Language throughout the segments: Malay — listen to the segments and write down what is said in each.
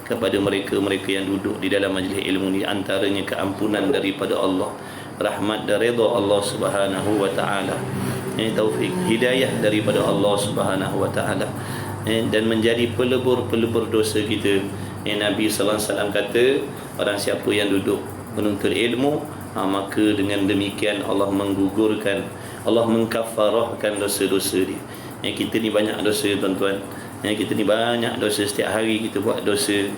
kepada mereka-mereka yang duduk di dalam majlis ilmu ni, antaranya keampunan daripada Allah, rahmat dan redha Allah Subhanahu wa taala, taufik hidayah daripada Allah Subhanahu wa taala, dan menjadi pelebur dosa kita. Nabi sallallahu alaihi wasallam kata, orang siapa yang duduk menuntut ilmu, maka dengan demikian Allah menggugurkan, Allah mengkafarahkan dosa-dosa dia. Kita ni banyak dosa tuan-tuan. Kita ni banyak dosa, setiap hari kita buat dosa,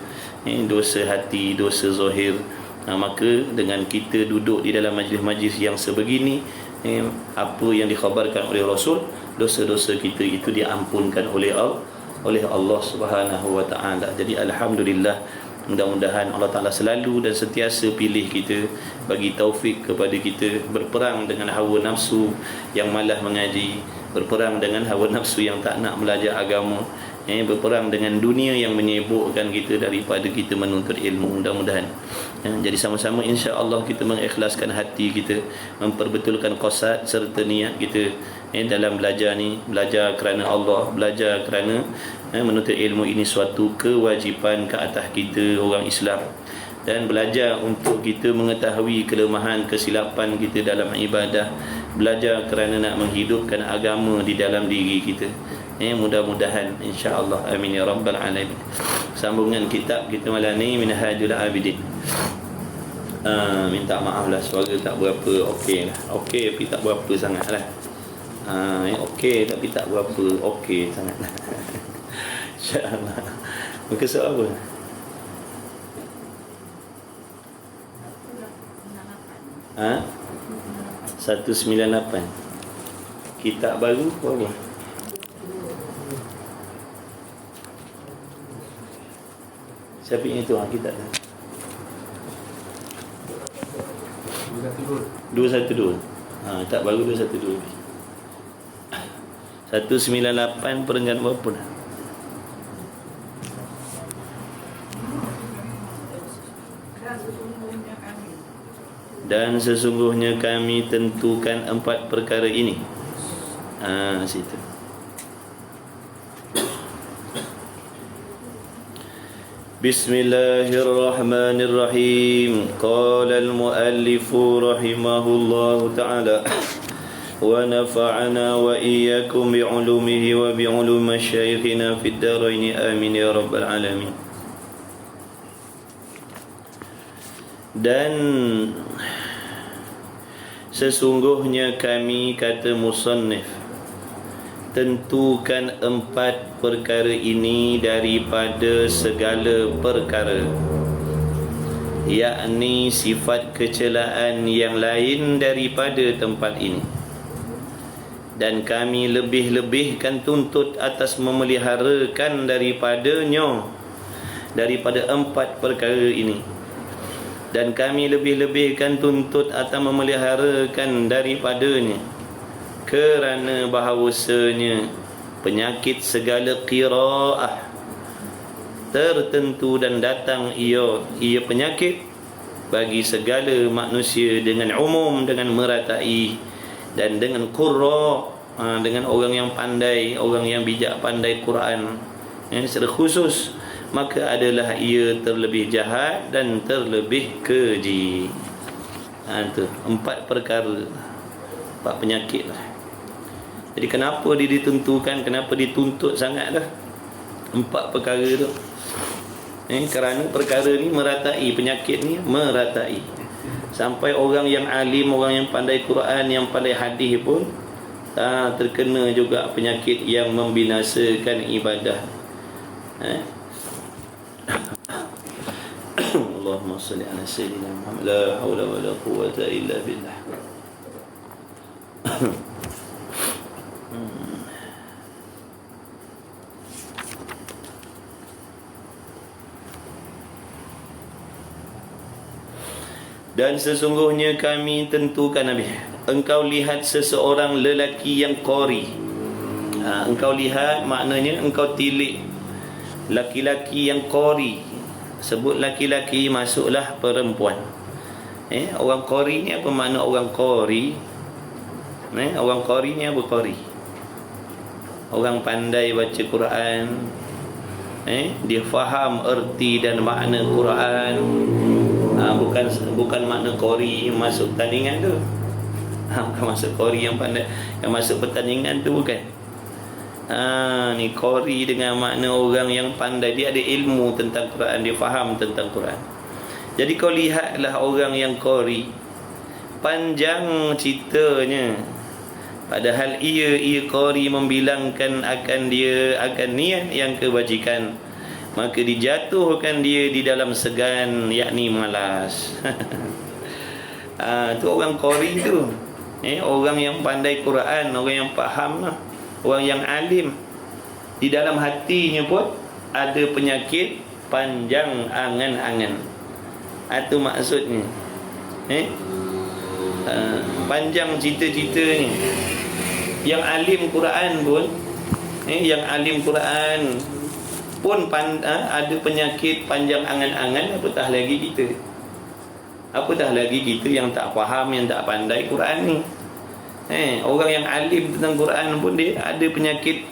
dosa hati, dosa zahir. Maka dengan kita duduk di dalam majlis-majlis yang sebegini, apa yang dikhabarkan oleh Rasul, dosa-dosa kita itu diampunkan oleh Allah Subhanahu wa taala. Jadi alhamdulillah, mudah-mudahan Allah Ta'ala selalu dan sentiasa pilih kita, bagi taufik kepada kita berperang dengan hawa nafsu yang malas mengaji, berperang dengan hawa nafsu yang tak nak belajar agama, berperang dengan dunia yang menyibukkan kita daripada kita menuntut ilmu. Mudah-mudahan jadi sama-sama insya-Allah kita mengikhlaskan hati kita, memperbetulkan qasad serta niat kita dalam belajar ni, belajar kerana Allah, belajar kerana menuntut ilmu ini suatu kewajipan ke atas kita orang Islam, dan belajar untuk kita mengetahui kelemahan kesilapan kita dalam ibadah, belajar kerana nak menghidupkan agama di dalam diri kita. Mudah-mudahan insya-Allah, amin ya rabbal alamin. Sambungan kitab kita malam ni, Minhajul Abidin. Minta maaf lah suara tak berapa okey lah. Okey tapi tak berapa sangat lah. Okey tapi tak berapa okey sangat lah. InsyaAllah. Muka soal apa? Ha? 198. Kitab baru apa? Siapa yang itu? Kitab tu 212. Tak baru 212. 198 perenggan berapa dah? Dan sesungguhnya kami tentukan 4 perkara ini. Situ. Bismillahirrahmanirrahim. Qala al-muallifu rahimahullahu ta'ala, wa nafa'ana wa iyyakum bi'ulumihi wa bi'ulumi masyayikhina fid darain, amin ya rabbal alamin. Dan sesungguhnya kami, kata musannif, tentukan 4 perkara ini daripada segala perkara, yakni sifat kecelaan yang lain daripada tempat ini, dan kami lebih-lebihkan tuntut atas memeliharakan daripadanya, daripada 4 perkara ini, dan kami lebih-lebihkan tuntut atas memeliharakan daripadanya, kerana bahawasanya penyakit segala qiraah tertentu dan datang ia penyakit bagi segala manusia dengan umum, dengan meratai, dan dengan qurra, dengan orang yang pandai, orang yang bijak pandai Quran secara khusus, maka adalah ia terlebih jahat dan terlebih keji. Itu 4 perkara, 4 penyakit lah. Jadi kenapa dia ditentukan, kenapa dituntut sangat dah 4 perkara tu? Kerana perkara ni meratai, penyakit ni meratai, sampai orang yang alim, orang yang pandai Quran, yang pandai hadis pun terkena juga penyakit yang membinasakan ibadah. Allahumma salli ala sayyidina Muhammad. La haula wa la quwwata illa billah. Dan sesungguhnya kami tentukan, Nabi, engkau lihat seseorang lelaki yang qari. Engkau lihat maknanya engkau tilik laki-laki yang qari. Sebut laki-laki, masuklah perempuan. Orang qari ni apa makna orang qari? Orang qari ni apa qari? Orang pandai baca Quran, Dia faham erti dan makna Quran. Bukan makna kori masuk tandingan tu. Bukan masuk kori yang pandai, yang masuk pertandingan tu bukan. Ni kori dengan makna orang yang pandai, dia ada ilmu tentang Quran, dia faham tentang Quran. Jadi kau lihatlah orang yang kori, panjang ceritanya, padahal ia kori membilangkan akan dia akan niat yang kebajikan, maka dijatuhkan dia di dalam segan, yakni malas. Tu orang kori tu, orang yang pandai Quran, orang yang faham, orang yang alim. Di dalam hatinya pun ada penyakit panjang angan-angan. Itu maksudnya. Panjang cita-citanya. Yang alim Quran pun, yang alim Quran pun ada penyakit panjang angan-angan, apatah lagi kita. Apatah lagi kita yang tak faham, yang tak pandai Quran ni. Orang yang alim tentang Quran pun dia ada penyakit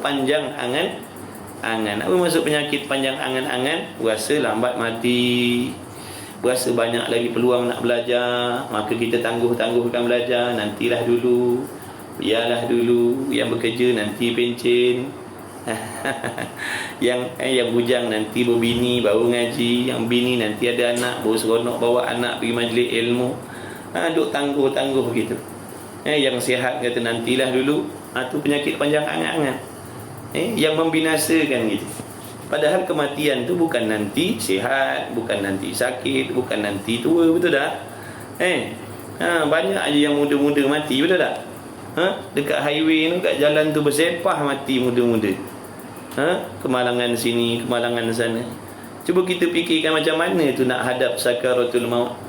panjang angan-angan. Apa maksud penyakit panjang angan-angan? Rasa lambat mati, berasa banyak lagi peluang nak belajar, maka kita tangguh-tangguhkan belajar, nantilah dulu, biarlah dulu, yang bekerja nanti pencen. yang bujang nanti berbini baru ngaji, yang bini nanti ada anak baru seronok bawa anak pergi majlis ilmu. Duk tangguh-tangguh gitu. Yang sihat kata nantilah dulu. Itu penyakit panjang angan-angan, yang membinasakan gitu. Padahal kematian tu bukan nanti sihat, bukan nanti sakit, bukan nanti tua, betul tak? Banyak aja yang muda-muda mati, betul tak? Dekat highway tu, kat jalan tu bersepah mati muda-muda. Kemalangan sini, kemalangan sana. Cuba kita fikirkan macam mana tu nak hadap sakaratul maut.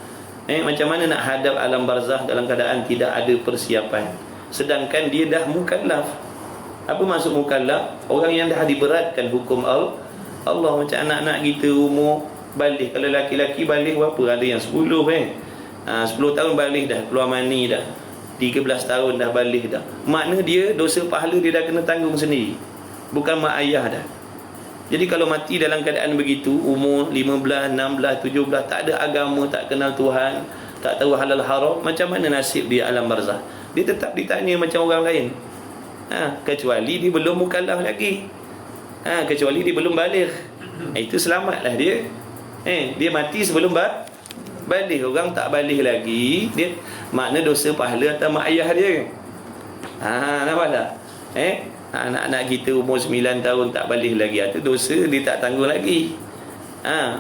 Macam mana nak hadap alam barzah dalam keadaan tidak ada persiapan, sedangkan dia dah mukallaf. Apa maksud mukallaf? Orang yang dah diberatkan hukum Allah. Macam anak-anak kita umur balik. Kalau laki-laki balik berapa? Ada yang 10 10 tahun balik dah, keluar mani dah. 13 tahun dah balik dah. Makna dia dosa pahala dia dah kena tanggung sendiri, bukan mak ayah dah. Jadi kalau mati dalam keadaan begitu, umur 15, 16, 17, tak ada agama, tak kenal Tuhan, tak tahu halal haram, macam mana nasib dia alam barzah? Dia tetap ditanya macam orang lain. Kecuali dia belum mukallaf lagi. Kecuali dia belum balik. Itu selamatlah dia. Dia mati sebelum balik. Orang tak balik lagi, dia makna dosa pahala atas mak ayah dia. Nampak tak? Anak-anak kita umur 9 tahun tak balik lagi, itu dosa dia tak tanggung lagi.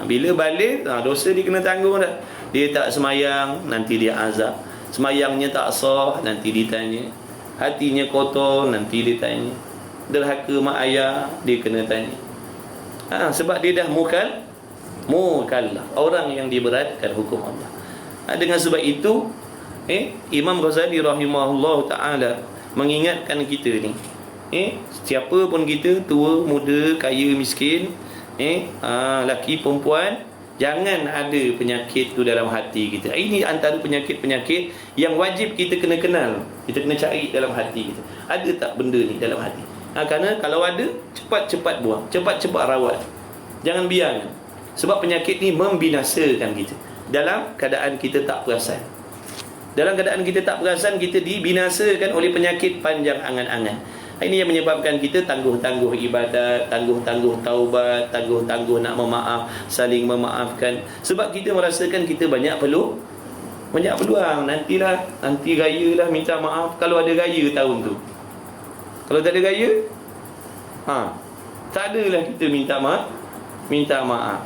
Bila balik, dosa dia kena tanggung dah. Dia tak semayang, nanti dia azab. Semayangnya tak sah, nanti ditanya. Hatinya kotor, nanti ditanya. Derhaka mak ayah, dia kena tanya. Sebab dia dah mukallaf, orang yang diberatkan hukum Allah. Dengan sebab itu, Imam Ghazali rahimahullah ta'ala mengingatkan kita ni, siapa pun kita, tua, muda, kaya, miskin, laki, perempuan, jangan ada penyakit tu dalam hati kita. Ini antara penyakit-penyakit yang wajib kita kena kenal. Kita kena cari dalam hati kita. Ada tak benda ni dalam hati? Kerana kalau ada, cepat-cepat buang, cepat-cepat rawat. Jangan biarkan. Sebab penyakit ni membinasakan kita dalam keadaan kita tak perasan. Dalam keadaan kita tak perasan, kita dibinasakan oleh penyakit panjang angan-angan. Ini yang menyebabkan kita tangguh-tangguh ibadat, tangguh-tangguh taubat, tangguh-tangguh nak memaaf, saling memaafkan. Sebab kita merasakan kita banyak peluang. Nanti raya lah minta maaf. Kalau ada raya tahun tu. Kalau tak ada raya, tak adalah kita minta maaf.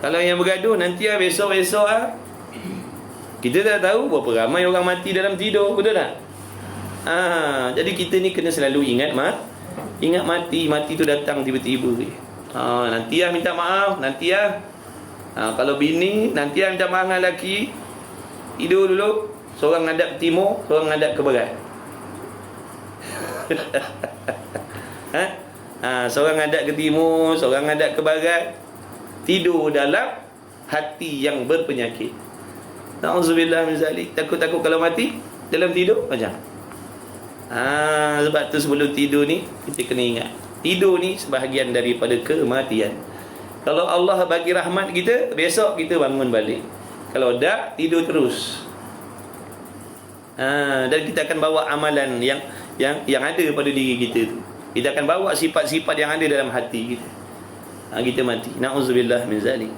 Kalau yang bergaduh, nanti besok-besok kita tak tahu berapa ramai orang mati dalam tidur, betul tak? Jadi kita ni kena selalu ingat mati. Mati tu datang tiba-tiba. Nanti minta maaf. Nanti kalau bini, nanti minta maaf dengan lelaki. Tidur dulu, seorang ngadap ke timur, seorang ngadap ke barat. Seorang ngadap ke timur, seorang ngadap ke barat. Tidur dalam hati yang berpenyakit. Na'udzubillah min zalik. Takut-takut kalau mati dalam tidur macam. Sebab tu sebelum tidur ni kita kena ingat Tidur ni sebahagian daripada kematian. Kalau Allah bagi rahmat kita, besok kita bangun balik. Kalau tak, tidur terus. Dan kita akan bawa amalan yang ada pada diri kita tu. Kita akan bawa sifat-sifat yang ada dalam hati kita. Kita mati. Na'udzubillah min zalik.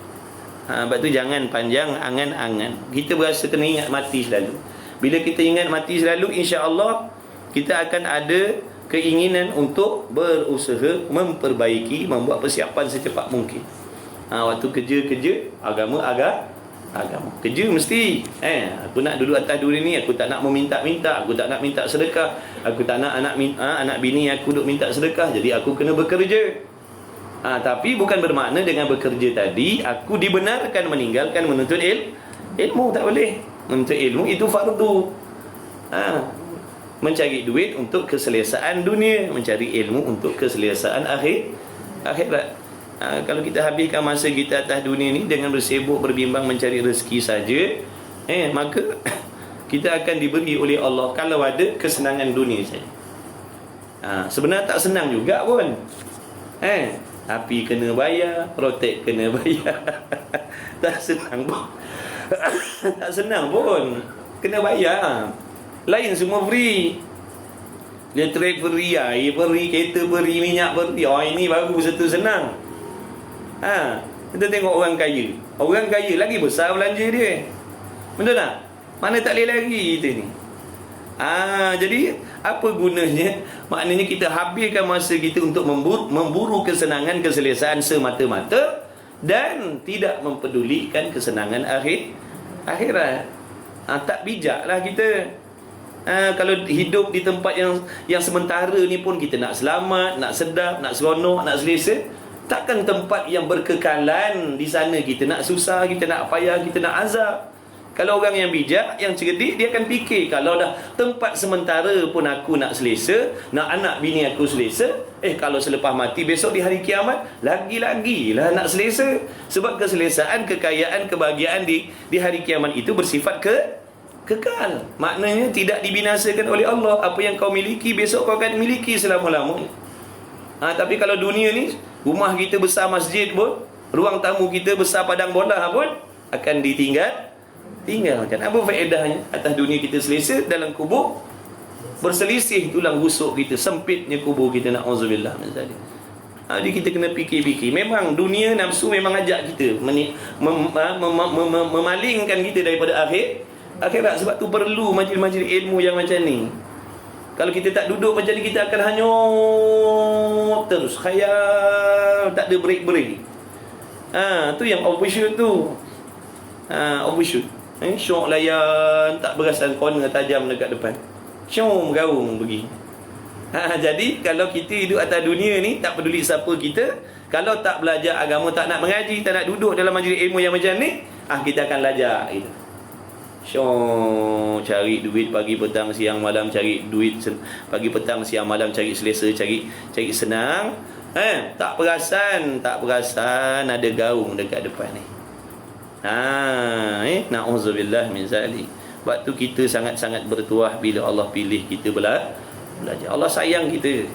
Sebab tu jangan panjang angan-angan. Kita berasa kena ingat mati selalu. Bila kita ingat mati selalu, insya-Allah kita akan ada keinginan untuk berusaha memperbaiki, membuat persiapan secepat mungkin. Waktu kerja agama. Kerja mesti aku nak duduk atas dunia ni, aku tak nak meminta-minta, aku tak nak minta sedekah, aku tak nak anak bini aku duk minta sedekah, jadi aku kena bekerja. Tapi bukan bermakna dengan bekerja tadi aku dibenarkan meninggalkan menuntut ilmu. Tak boleh. Menuntut ilmu itu fardu. Mencari duit untuk keselesaan dunia, mencari ilmu untuk keselesaan akhirat. Kalau kita habiskan masa kita atas dunia ni dengan bersibuk berbimbang mencari rezeki saja, maka kita akan diberi oleh Allah kalau ada kesenangan dunia saja. Sebenarnya tak senang juga pun. Api kena bayar, rotek kena bayar. Tak senang pun. Tak senang pun. Kena bayar. Lain semua free. Listrik free, air free, kereta free, minyak free. Ini baru satu senang. Kita tengok orang kaya. Orang kaya lagi besar belanja dia. Betul tak? Mana tak boleh lagi kita ni. Jadi apa gunanya? Maknanya kita habiskan masa kita untuk memburu kesenangan, keselesaan semata-mata dan tidak mempedulikan kesenangan akhirat. Tak bijaklah kita. Kalau hidup di tempat yang sementara ni pun kita nak selamat, nak sedap, nak seronok, nak selesa. Takkan tempat yang berkekalan di sana kita nak susah, kita nak payah, kita nak azab. Kalau orang yang bijak, yang cerdik, dia akan fikir, kalau dah tempat sementara pun aku nak selesa, nak anak bini aku selesa, kalau selepas mati besok di hari kiamat, lagi-lagilah nak selesa. Sebab keselesaan, kekayaan, kebahagiaan di hari kiamat itu bersifat kekal. Maknanya tidak dibinasakan oleh Allah. Apa yang kau miliki, besok kau akan miliki selama-lamanya. Tapi kalau dunia ni, rumah kita besar masjid pun, ruang tamu kita besar padang bola pun, akan tinggalkan. Apa faedahnya? Atas dunia kita selesa, dalam kubur berselisih tulang rusuk kita, sempitnya kubur kita, na'udzubillah min zalik. Jadi kita kena fikir-fikir. Memang dunia nafsu memang ajak kita memalingkan kita daripada akhirat. Sebab tu perlu majlis-majlis ilmu yang macam ni. Kalau kita tak duduk macam ni, kita akan hanyut terus, khayal, tak ada break-break. Tu yang overshoot tu. Overshoot. Syok layan, tak berasan corner tajam dekat depan. Syok gaung pergi. Jadi kalau kita hidup atas dunia ni, tak peduli siapa kita, kalau tak belajar agama, tak nak mengaji, tak nak duduk dalam majlis ilmu yang macam ni, kita akan lajak gitu. Syok cari duit pagi petang siang malam, cari duit pagi petang siang malam, cari selesa, cari senang. Tak perasan ada gaung dekat depan ni. Na'udzubillah min zalik. Sebab tu kita sangat-sangat bertuah bila Allah pilih kita belajar. Allah sayang kita.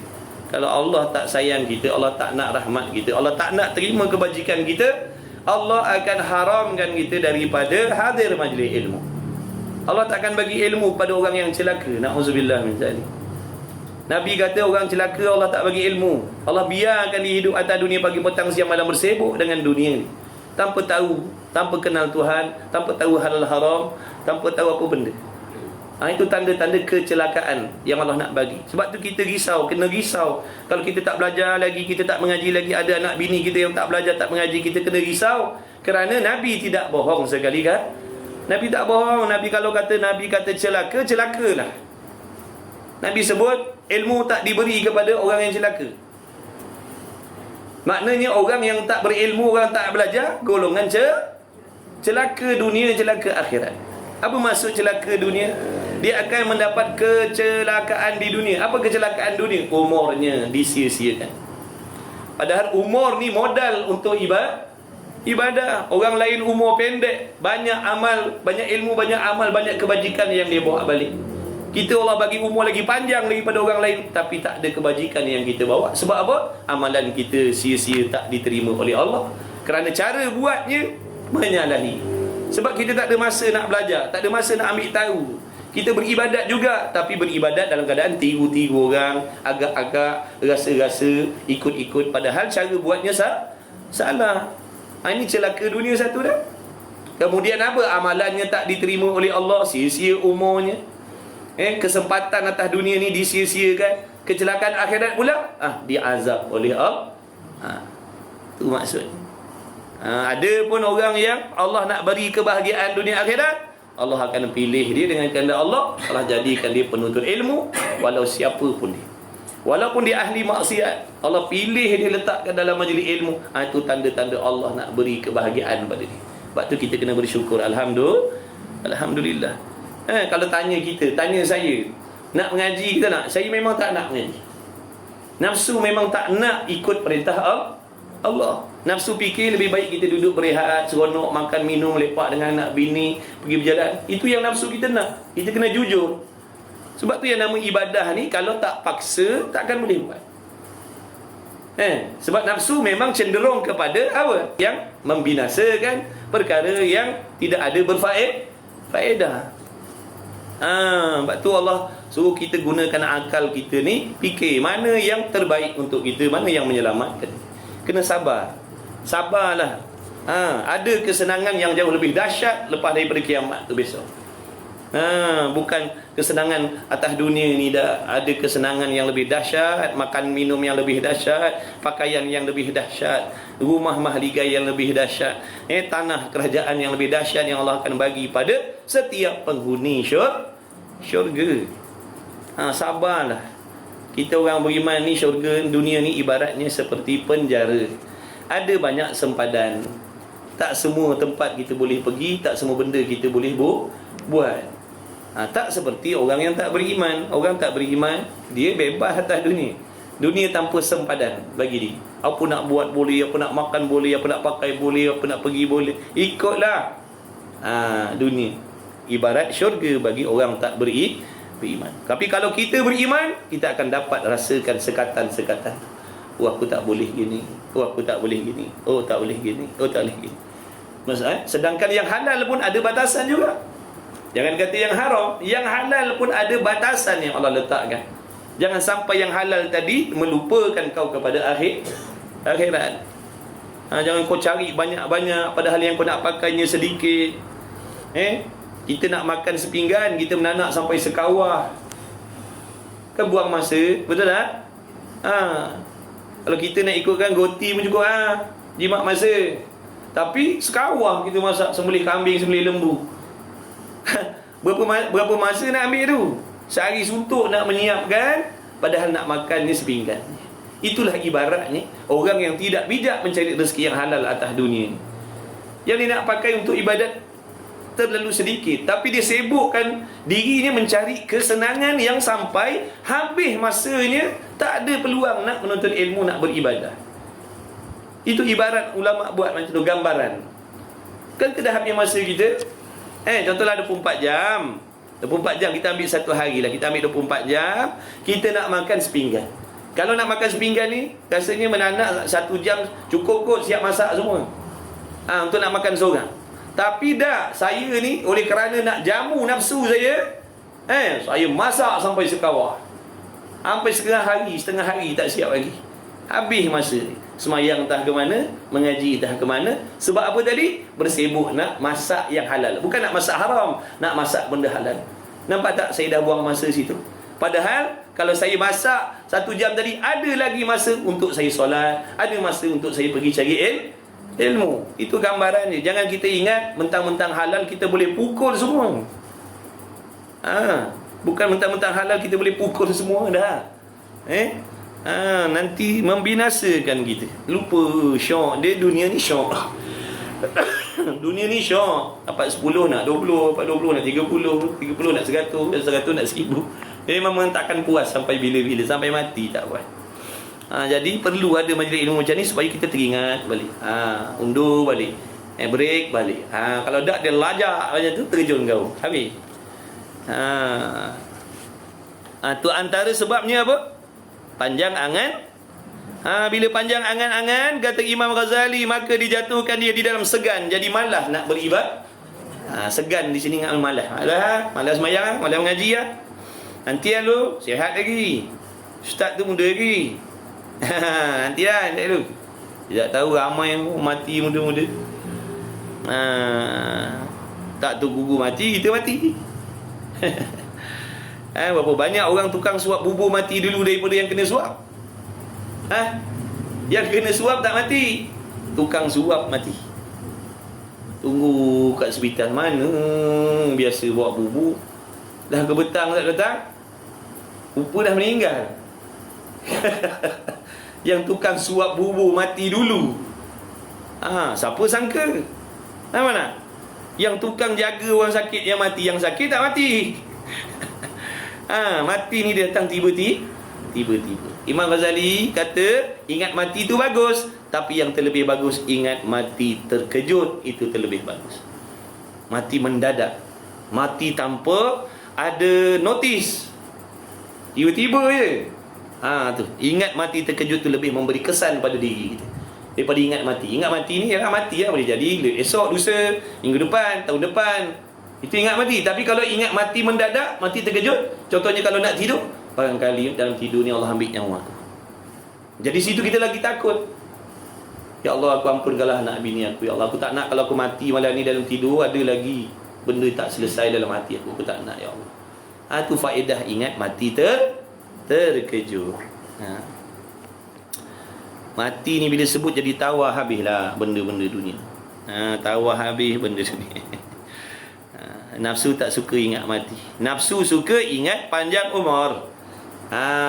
Kalau Allah tak sayang kita, Allah tak nak rahmat kita, Allah tak nak terima kebajikan kita, Allah akan haramkan kita daripada hadir majlis ilmu. Allah tak akan bagi ilmu pada orang yang celaka. Na'udzubillah min zalik. Nabi kata orang celaka Allah tak bagi ilmu. Allah biarkan dia hidup atas dunia pagi petang siang malam bersibuk dengan dunia ni, tanpa tahu, tanpa kenal Tuhan, tanpa tahu halal haram, tanpa tahu apa benda. Itu tanda-tanda kecelakaan yang Allah nak bagi. Sebab tu kita risau, kena risau. Kalau kita tak belajar lagi, kita tak mengaji lagi, ada anak bini kita yang tak belajar, tak mengaji, kita kena risau. Kerana Nabi tidak bohong sekali kan. Nabi tak bohong. Nabi kalau Nabi kata celaka, celakalah. Nabi sebut ilmu tak diberi kepada orang yang celaka. Maknanya orang yang tak berilmu, orang tak belajar, golongan celaka dunia, celaka akhirat. Apa maksud celaka dunia? Dia akan mendapat kecelakaan di dunia. Apa kecelakaan dunia? Umurnya disia-siakan. Padahal umur ni modal untuk ibadah. Orang lain umur pendek, banyak amal, banyak ilmu, banyak amal, banyak kebajikan yang dia bawa balik. Kita Allah bagi umur lagi panjang daripada orang lain, tapi tak ada kebajikan yang kita bawa. Sebab apa? Amalan kita sia-sia, tak diterima oleh Allah kerana cara buatnya menyalahi. Sebab kita tak ada masa nak belajar, tak ada masa nak ambil tahu. Kita beribadat juga, tapi beribadat dalam keadaan tiru-tiru orang, agak-agak, rasa-rasa, ikut-ikut, padahal cara buatnya salah. Ini celaka dunia satu dah. Kemudian apa? Amalannya tak diterima oleh Allah, sia-sia umurnya. Kesempatan atas dunia ni disia-siakan. Kecelakaan akhirat pula, diazab oleh Allah. Itu maksud. Ada pun orang yang Allah nak beri kebahagiaan dunia akhirat, Allah akan pilih dia dengan kehendak Allah. Allah jadikan dia penuntut ilmu, walau siapa pun dia. Walaupun dia ahli maksiat, Allah pilih dia letakkan dalam majlis ilmu. Itu tanda-tanda Allah nak beri kebahagiaan pada dia. Sebab tu kita kena bersyukur. Alhamdulillah. Kalau tanya saya, nak mengaji kita nak? Saya memang tak nak mengaji. Nafsu memang tak nak ikut perintah Allah. Nafsu fikir lebih baik kita duduk berehat, seronok, makan, minum, lepak dengan anak bini, pergi berjalan. Itu yang nafsu kita nak. Kita kena jujur. Sebab tu yang nama ibadah ni, kalau tak paksa, takkan boleh buat. Sebab nafsu memang cenderung kepada apa? Yang membinasakan, perkara yang tidak ada berfaedah. Sebab tu Allah suruh kita gunakan akal kita ni, fikir mana yang terbaik untuk kita, mana yang menyelamatkan. Kena sabarlah. Ada kesenangan yang jauh lebih dahsyat lepas daripada kiamat tu besok. Bukan kesenangan atas dunia ni dah. Ada kesenangan yang lebih dahsyat, makan minum yang lebih dahsyat, pakaian yang lebih dahsyat, rumah mahligai yang lebih dahsyat, tanah kerajaan yang lebih dahsyat yang Allah akan bagi pada setiap penghuni syurga. Sabarlah. Kita orang beriman ni, syurga dunia ni ibaratnya seperti penjara. Ada banyak sempadan. Tak semua tempat kita boleh pergi, tak semua benda kita boleh buat. Tak seperti orang yang tak beriman. Orang tak beriman, dia bebas atas dunia. Dunia tanpa sempadan bagi dia. Apa nak buat boleh, apa nak makan boleh, apa nak pakai boleh, apa nak pergi boleh. Ikutlah. Dunia ibarat syurga bagi orang tak beriman. Tapi kalau kita beriman, kita akan dapat rasakan sekatan-sekatan. Aku tak boleh gini. Aku tak boleh gini. Tak boleh gini. Tak boleh gini. Sedangkan yang halal pun ada batasan juga. Jangan kata yang haram, yang halal pun ada batasan yang Allah letakkan. Jangan sampai yang halal tadi melupakan kau kepada akhirat. Jangan kau cari banyak-banyak padahal yang kau nak pakainya sedikit. Kita nak makan sepinggan, kita menanak sampai sekawah. Kan buang masa, betul tak? Kalau kita nak ikutkan goti pun cukup, jimat masa. Tapi sekawah kita masak, sembelih kambing, sembelih lembu. Berapa masa nak ambil tu? Sehari suntuk nak menyiapkan, padahal nak makannya sepinggan. Itulah ibaratnya orang yang tidak bijak mencari rezeki yang halal atas dunia. Yang dia nak pakai untuk ibadat terlalu sedikit, tapi dia sibukkan dirinya mencari kesenangan yang sampai habis masanya tak ada peluang nak menuntut ilmu, nak beribadah. Itu ibarat ulama buat macam tu, gambaran. Kan kita habis masa kita, contohlah 24 jam. 24 jam kita ambil satu hari lah, kita ambil 24 jam, kita nak makan sepinggan. Kalau nak makan sepinggan ni, rasanya menanak 1 jam cukup kot, siap masak semua. Untuk nak makan seorang. Tapi dah, saya ni oleh kerana nak jamu nafsu saya, saya masak sampai sekawah. Sampai setengah hari tak siap lagi. Habis masa. Semayang entah ke mana, mengaji entah ke mana. Sebab apa tadi? Bersibuk nak masak yang halal. Bukan nak masak haram, nak masak benda halal. Nampak tak saya dah buang masa situ? Padahal kalau saya masak 1 jam tadi, ada lagi masa untuk saya solat, ada masa untuk saya pergi cari ilmu. Itu gambarannya. Jangan kita ingat mentang-mentang halal kita boleh pukul semua. Bukan mentang-mentang halal kita boleh pukul semua dah. Nanti membinasakan kita. Lupa syok dia, dunia ni syok. Dunia ni syok. Dapat 10 nak 20, dapat 20 nak 30, 30 nak 100, 100 nak 1000. Dia memang takkan puas sampai bila-bila, sampai mati tak puas. Jadi perlu ada majlis ilmu macam ni supaya kita teringat balik. Undur balik. Break balik. Kalau tak dia lajak macam tu, terjun kau. Habis. Tu antara sebabnya apa? Panjang angan. Bila panjang angan-angan, kata Imam Ghazali, maka dijatuhkan dia di dalam segan, jadi malas nak beribadah. Segan di sini dengan malas. Malas sembahyang, malas mengaji ya. Nanti lu sihat lagi. Ustaz tu muda lagi. Nanti lu. Tidak tahu ramai yang mati muda-muda. Tak tu gugur mati, kita mati. Berapa banyak orang tukang suap bubur mati dulu daripada yang kena suap. Yang kena suap tak mati, tukang suap mati. Tunggu kat hospital mana biasa bawa bubur, dah ke petang tak datang, rupa dah meninggal. Yang tukang suap bubur mati dulu. Siapa sangka? Mana? Yang tukang jaga orang sakit yang mati, yang sakit tak mati. Mati ni datang tiba-tiba. Imam Ghazali kata, ingat mati tu bagus, tapi yang terlebih bagus, ingat mati terkejut, itu terlebih bagus. Mati mendadak, mati tanpa ada notis, tiba-tiba je. Tu ingat mati terkejut tu lebih memberi kesan pada diri kita daripada ingat mati. Ingat mati ni mati boleh jadi esok, lusa, minggu depan, tahun depan. Itu ingat mati. Tapi kalau ingat mati mendadak, mati terkejut, contohnya kalau nak tidur, barangkali dalam tidur ni Allah ambil nyawa tu. Jadi situ kita lagi takut. Ya Allah, aku ampunkanlah anak bini aku. Ya Allah, aku tak nak kalau aku mati malam ni dalam tidur, ada lagi benda tak selesai dalam hati aku. Aku tak nak, ya Allah. Tu faedah ingat mati terkejut. Mati ni bila sebut jadi tawar habislah benda-benda dunia. Tawar habis benda dunia. Nafsu tak suka ingat mati. Nafsu suka ingat panjang umur.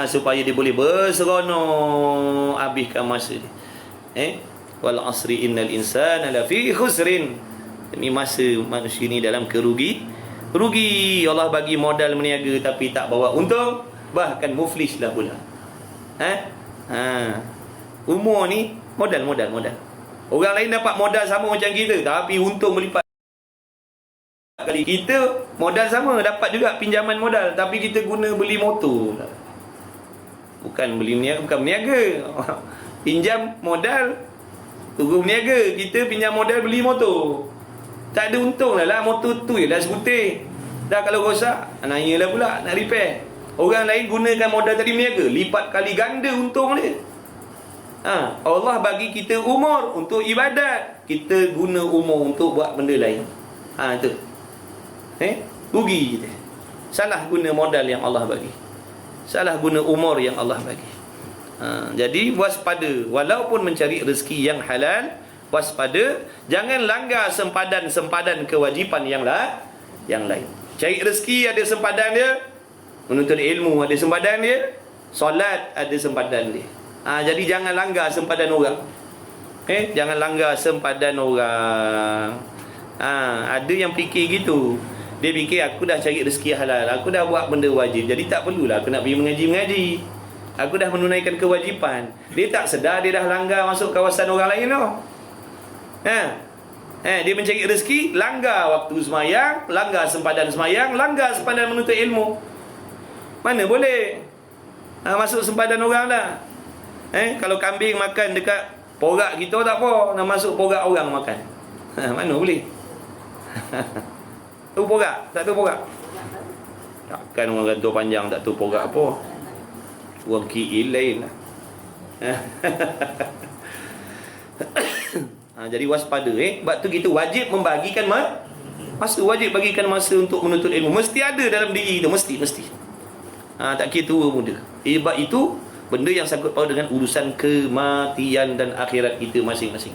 Supaya dia boleh berseronok habiskan masa dia. Wal asri innal insana lafi khusrin. Demi masa manusia ni dalam rugi. Allah bagi modal meniaga tapi tak bawa untung, bahkan muflislah pula. Umur ni modal. Orang lain dapat modal sama macam kita, tapi untung melipat kali. Kita modal sama, dapat juga pinjaman modal, tapi kita guna beli motor. Bukan berniaga. Pinjam modal, tunggu berniaga. Kita pinjam modal beli motor. Tak ada untung lah motor tu je dah skuter. Dah kalau rosak, nanyalah pula nak repair. Orang lain gunakan modal tadi berniaga, lipat kali ganda untung dia. Allah bagi kita umur untuk ibadat, kita guna umur untuk buat benda lain. Tu rugi kita. Salah guna modal yang Allah bagi, salah guna umur yang Allah bagi. Jadi waspada, walaupun mencari rezeki yang halal, waspada, jangan langgar sempadan kewajipan yang lain. Cari rezeki ada sempadan dia, menuntut ilmu ada sempadan dia, solat ada sempadan dia. Jadi jangan langgar sempadan orang. Jangan langgar sempadan orang. Ada yang fikir gitu. Dia fikir aku dah cari rezeki halal, aku dah buat benda wajib, jadi tak perlulah aku nak pergi mengaji. Aku dah menunaikan kewajipan. Dia tak sedar dia dah langgar masuk kawasan orang lain tau. Dia mencari rezeki, langgar waktu semayang, langgar sempadan semayang, langgar sempadan menuntut ilmu. Mana boleh masuk sempadan orang dah. Kalau kambing makan dekat porak kita tak apa, nak masuk porak orang makan. Mana boleh. Tu porak, tak tu porak. Takkan orang gantung panjang tak tu porak apa. Orang kiil lain lah. Jadi waspada. Sebab tu kita wajib membagikan masa. Wajib bagikan masa untuk menuntut ilmu. Mesti ada dalam diri kita. Mesti. Tak kira tua muda. Sebab itu benda yang sangkut paut dengan urusan kematian dan akhirat kita masing-masing.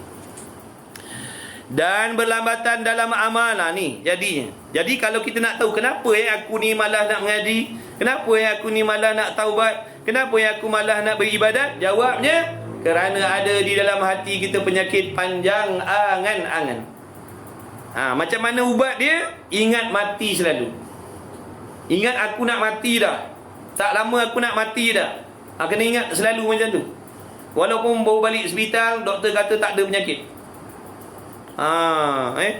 Dan berlambatan dalam amalan ni. Jadi kalau kita nak tahu kenapa aku ni malas nak mengaji, kenapa aku ni malas nak taubat, kenapa aku malas nak beribadat, jawabnya kerana ada di dalam hati kita penyakit panjang angan-angan. Macam mana ubat dia? Ingat mati selalu. Ingat aku nak mati dah, tak lama aku nak mati dah. Kena ingat selalu macam tu. Walaupun baru balik hospital, doktor kata tak ada penyakit.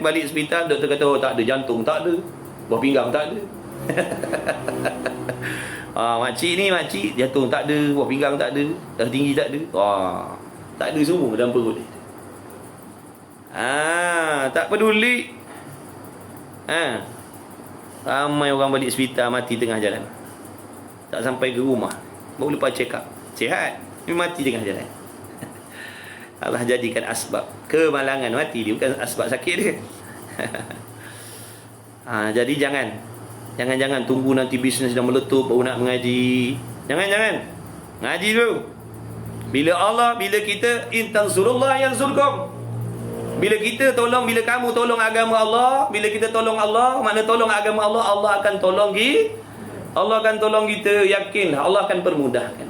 Balik hospital, doktor kata tak ada jantung, tak ada, buah pinggang tak ada. Makcik ni, makcik jatuh tak ada, buah pinggang tak ada, dah tinggi tak ada. Tak ada semua dalam perut dia. Tak peduli. Ramai orang balik hospital mati tengah jalan. Tak sampai ke rumah, baru lepas check up. Sihat, tapi mati tengah jalan. Allah jadikan asbab kemalangan mati dia, bukan asbab sakit dia. Jadi jangan tunggu nanti bisnes dah meletup baru nak mengaji. Jangan. Ngaji dulu. Bila kita intansurullah yansurkum. Bila kita tolong, bila kamu tolong agama Allah, bila kita tolong Allah, makna tolong agama Allah, Allah akan tolong kita. Allah akan tolong kita, yakinlah Allah akan permudahkan.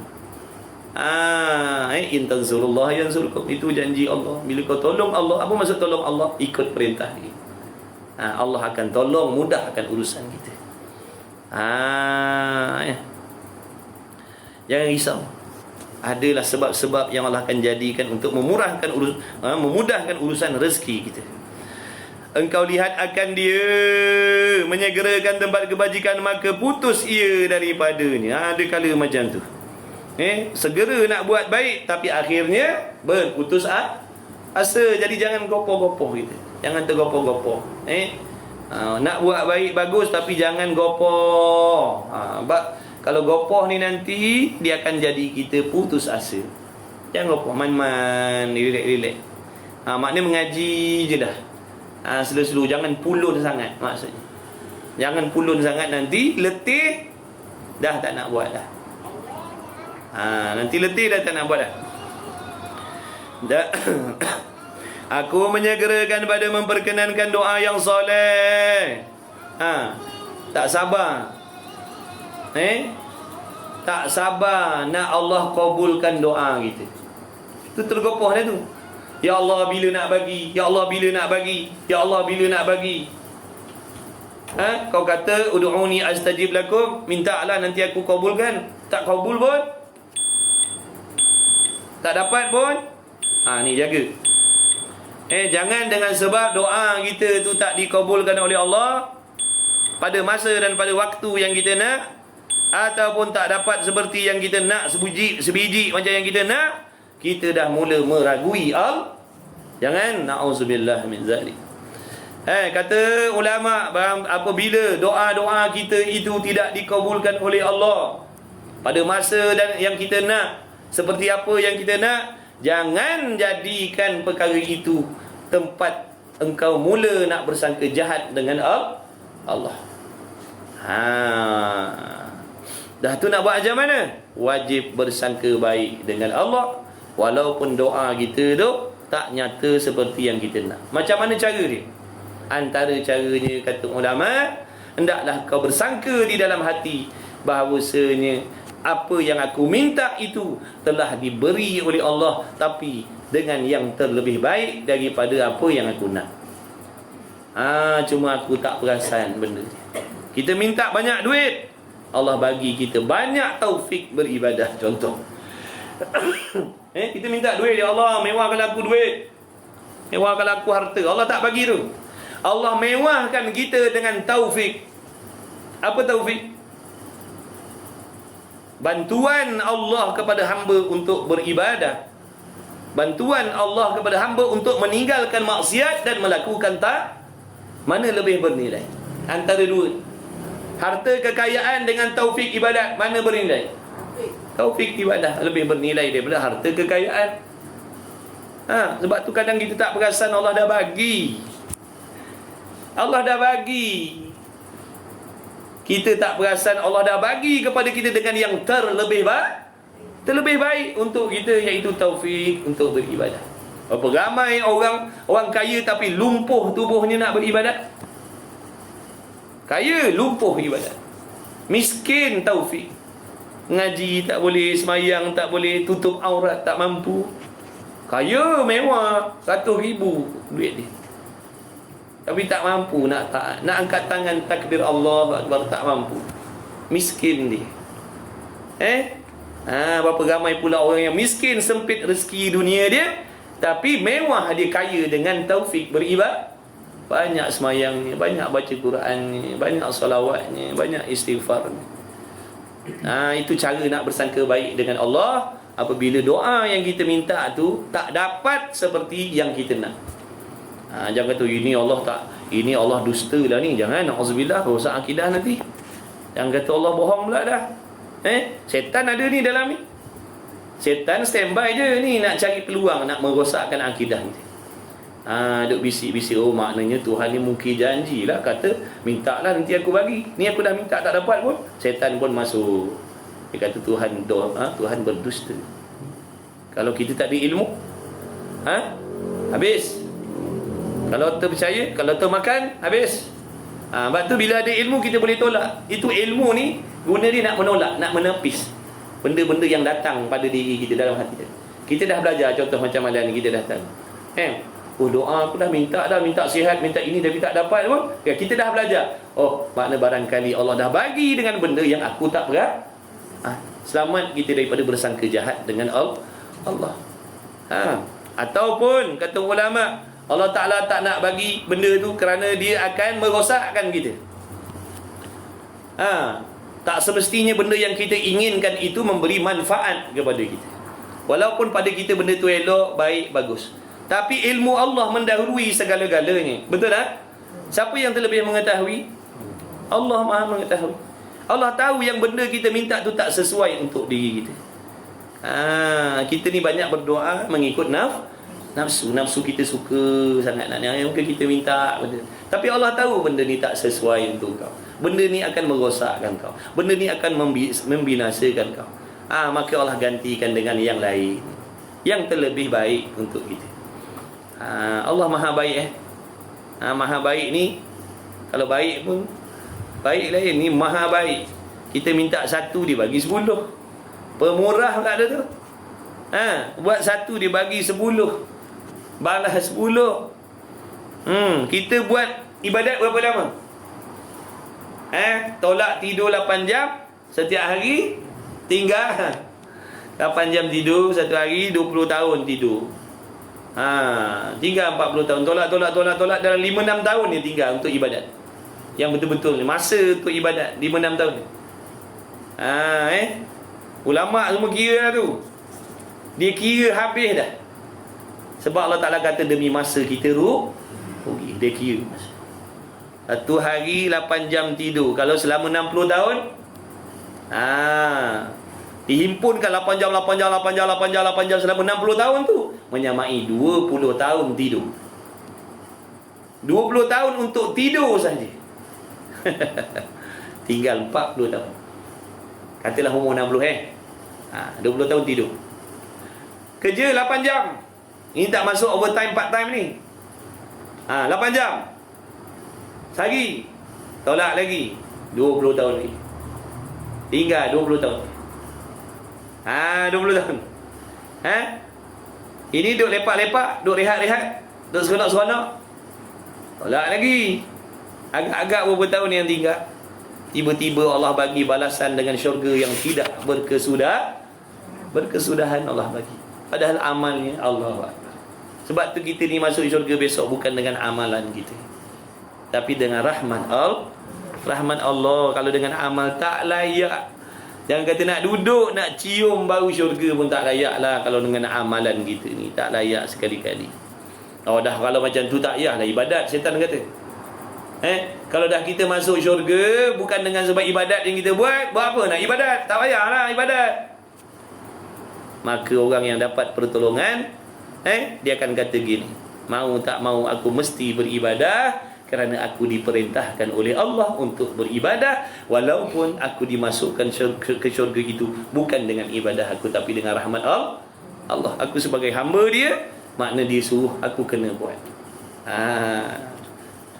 Intansurullah yansurkum, itu janji Allah. Bila kau tolong Allah, apa maksud tolong Allah? Ikut perintah dia. Allah akan tolong, mudahkan urusan kita. Jangan risau. Adalah sebab-sebab yang Allah akan jadikan untuk memudahkan urusan rezeki kita. Engkau lihat akan dia menyegerakan tempat kebajikan, maka putus ia daripadanya. Ada kala macam tu. Segera nak buat baik, tapi akhirnya berputus asa. Jadi jangan gopoh-gopoh kita. Jangan tergopoh-gopoh. Nak buat baik bagus, tapi jangan gopoh. Kalau gopoh ni nanti dia akan jadi kita putus asa. Jangan gopoh, man-man, relax. Maknanya mengaji je dah. Slow-slow, jangan pulun sangat maksudnya. Jangan pulun sangat, nanti letih dah tak nak buat dah. Nanti letih dah tak nak buat dah. Aku menyegerakan pada memperkenankan doa yang soleh. Tak sabar. Tak sabar nak Allah kabulkan doa kita. Itu tergopoh dah tu. Ya Allah, bila nak bagi? Ya Allah, bila nak bagi? Ya Allah, bila nak bagi? Kau kata ud'uni astajib lakum, mintalah nanti aku kabulkan. Tak kabul pun, tak dapat pun, ni jaga. Jangan dengan sebab doa kita tu tak dikabulkan oleh Allah pada masa dan pada waktu yang kita nak, ataupun tak dapat seperti yang kita nak, sebiji macam yang kita nak, kita dah mula meragui Allah. Jangan, na'udzubillah min zalik. Kata ulama, apabila doa-doa kita itu tidak dikabulkan oleh Allah pada masa dan yang kita nak, seperti apa yang kita nak, jangan jadikan perkara itu tempat engkau mula nak bersangka jahat dengan Allah. Dah tu nak buat macam mana? Wajib bersangka baik dengan Allah, walaupun doa kita tu tak nyata seperti yang kita nak. Macam mana cara dia? Antara caranya, kata ulama, hendaklah kau bersangka di dalam hati bahawasanya apa yang aku minta itu telah diberi oleh Allah, tapi dengan yang terlebih baik daripada apa yang aku nak. Cuma aku tak perasan benda. Kita minta banyak duit, Allah bagi kita banyak taufik beribadah. Contoh, kita minta duit, ya Allah mewahkan aku duit, mewahkan aku harta. Allah tak bagi tu. Allah mewahkan kita dengan taufik. Apa taufik? Bantuan Allah kepada hamba untuk beribadah, bantuan Allah kepada hamba untuk meninggalkan maksiat dan melakukan tak. Mana lebih bernilai antara dua? Harta kekayaan dengan taufik ibadat, mana bernilai? Taufik ibadah lebih bernilai daripada harta kekayaan. Sebab tu kadang kita tak perasan Allah dah bagi. Allah dah bagi. Kita tak perasan Allah dah bagi kepada kita dengan yang terlebih baik untuk kita, iaitu taufik untuk beribadah. Berapa ramai orang kaya tapi lumpuh tubuhnya nak beribadat. Kaya lumpuh ibadat, miskin taufik. Ngaji tak boleh, semayang tak boleh, tutup aurat tak mampu. Kaya mewah 100,000 duit dia, tapi tak mampu nak taat, nak angkat tangan takbir Allah Akbar, tak mampu. Miskin dia. Berapa ramai pula orang yang miskin, sempit rezeki dunia dia, tapi mewah dia kaya dengan taufik beribadah. Banyak semayangnya, banyak baca Qurannya, banyak salawatnya, banyak istighfarnya. Itu cara nak bersangka baik dengan Allah apabila doa yang kita minta tu tak dapat seperti yang kita nak. Jangan kata ini Allah dusta lah ni. Jangan, auzubillah, rosak akidah nanti. Jangan kata Allah bohong pula dah. Setan ada ni dalam ni. Setan standby je ni nak cari peluang nak merosakkan akidah ni. Duk bisik-bisik, maknanya Tuhan ni mungkin janjilah, kata minta lah nanti aku bagi. Ni aku dah minta tak dapat pun. Setan pun masuk. Dia kata Tuhan berdusta. Kalau kita tak ada ilmu, habis. Kalau terpercaya, kalau termakan, habis. Sebab tu bila ada ilmu kita boleh tolak. Itu ilmu ni guna dia nak menolak, nak menepis benda-benda yang datang pada diri kita, dalam hati kita. Kita dah belajar, contoh macam malam ni kita datang. Doa aku dah minta sihat, minta ini tapi tak dapat pun. Kita dah belajar. Makna barangkali Allah dah bagi dengan benda yang aku tak berat. Selamat kita daripada bersangka jahat dengan Allah. Ataupun kata ulama, Allah Ta'ala tak nak bagi benda tu kerana dia akan merosakkan kita. Tak semestinya benda yang kita inginkan itu memberi manfaat kepada kita. Walaupun pada kita benda tu elok, baik, bagus. Tapi ilmu Allah mendahului segala-galanya. Betul tak? Siapa yang terlebih mengetahui? Allah Maha mengetahui. Allah tahu yang benda kita minta tu tak sesuai untuk diri kita. Kita ni banyak berdoa mengikut nafsu kita suka sangat nak ni, mungkin kita minta benda. Tapi Allah tahu benda ni tak sesuai untuk kau. Benda ni akan merosakkan kau. Benda ni akan membinasakan kau. Maka Allah gantikan dengan yang lain yang terlebih baik untuk kita. Allah Maha baik. Maha baik ni, kalau baik pun baik lain, ni Maha baik. Kita minta satu dia bagi 10. Pemurah tak ada tu. Buat satu dia bagi 10. Balas 10. Kita buat ibadat berapa lama? Tolak tidur 8 jam setiap hari, tinggal 8 jam tidur satu hari, 20 tahun tidur. Tinggal 40 tahun. Tolak dalam 5-6 tahun ni tinggal untuk ibadat. Yang betul-betul masa untuk ibadat 5-6 tahun. Ulama semua kira tu. Dia kira habis dah. Sebab Allah Ta'ala kata demi masa kita rugi. Dia kira masa. Satu hari 8 jam tidur. Kalau selama 60 tahun, dihimpunkan 8 jam selama 60 tahun tu, menyamai 20 tahun tidur. 20 tahun untuk tidur saja. Tinggal 40 tahun. Katalah umur 60 20 tahun tidur. Kerja 8 jam. Ini tak masuk overtime, part time ni. 8 jam. Sehari. Tolak lagi 20 tahun lagi. Tinggal 20 tahun. 20 tahun. Ini duk lepak-lepak, duk rehat-rehat, duk seronok-seronok. Tolak lagi. Agak-agak beberapa tahun yang tinggal, tiba-tiba Allah bagi balasan dengan syurga yang tidak berkesudahan. Allah bagi. Padahal amalnya Allah Akbar. Sebab tu kita ni masuk syurga besok bukan dengan amalan kita, tapi dengan rahmat Allah. Kalau dengan amal tak layak. Jangan kata nak duduk, nak cium bau syurga pun tak layak lah. Kalau dengan amalan kita ni tak layak sekali-kali. Dah kalau macam tu tak payahlah ibadat, syaitan kata. Kalau dah kita masuk syurga bukan dengan sebab ibadat yang kita buat apa nak ibadat? Tak payahlah ibadat. Maka orang yang dapat pertolongan, dia akan kata gini, mau tak mau aku mesti beribadah kerana aku diperintahkan oleh Allah untuk beribadah, walaupun aku dimasukkan ke syurga itu bukan dengan ibadah aku, tapi dengan rahmat Allah. Aku sebagai hamba dia, makna dia suruh aku kena buat.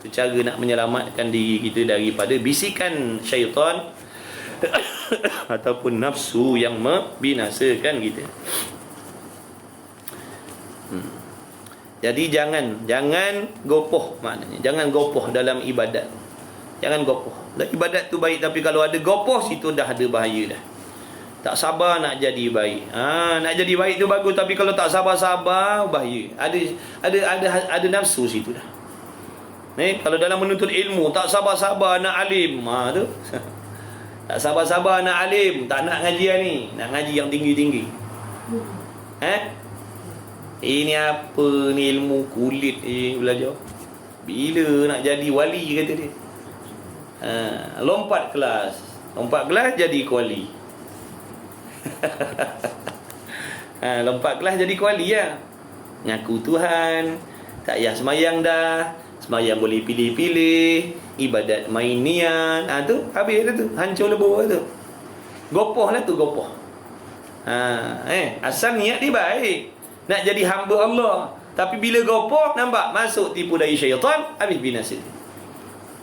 Itu cara nak menyelamatkan diri kita daripada bisikan syaitan ataupun nafsu yang membinasakan kita. Jadi jangan gopoh, maknanya jangan gopoh dalam ibadat. Jangan gopoh. Ibadat tu baik, tapi kalau ada gopoh, situ dah ada bahaya dah. Tak sabar nak jadi baik. Nak jadi baik tu bagus, tapi kalau tak sabar-sabar, bahaya. Ada nafsu situ dah. Kalau dalam menuntut ilmu tak sabar-sabar nak alim, tu Tak sabar-sabar nak alim, tak nak ngaji ni, nak ngaji yang tinggi-tinggi. Ini apa ni, ilmu kulit belajar. Bila nak jadi wali, kata dia. Lompat kelas jadi kuali. Lompat kelas jadi kuali ya. Ngaku Tuhan, tak payah semayang dah. Semayang boleh pilih-pilih, ibadat main niat. Tu habis dah tu, hancur lebur tu. Gopoh lah tu, gopoh. Asal niat dia baik, nak jadi hamba Allah. Tapi bila gopoh, nampak masuk tipu daya syaitan, habis binasa.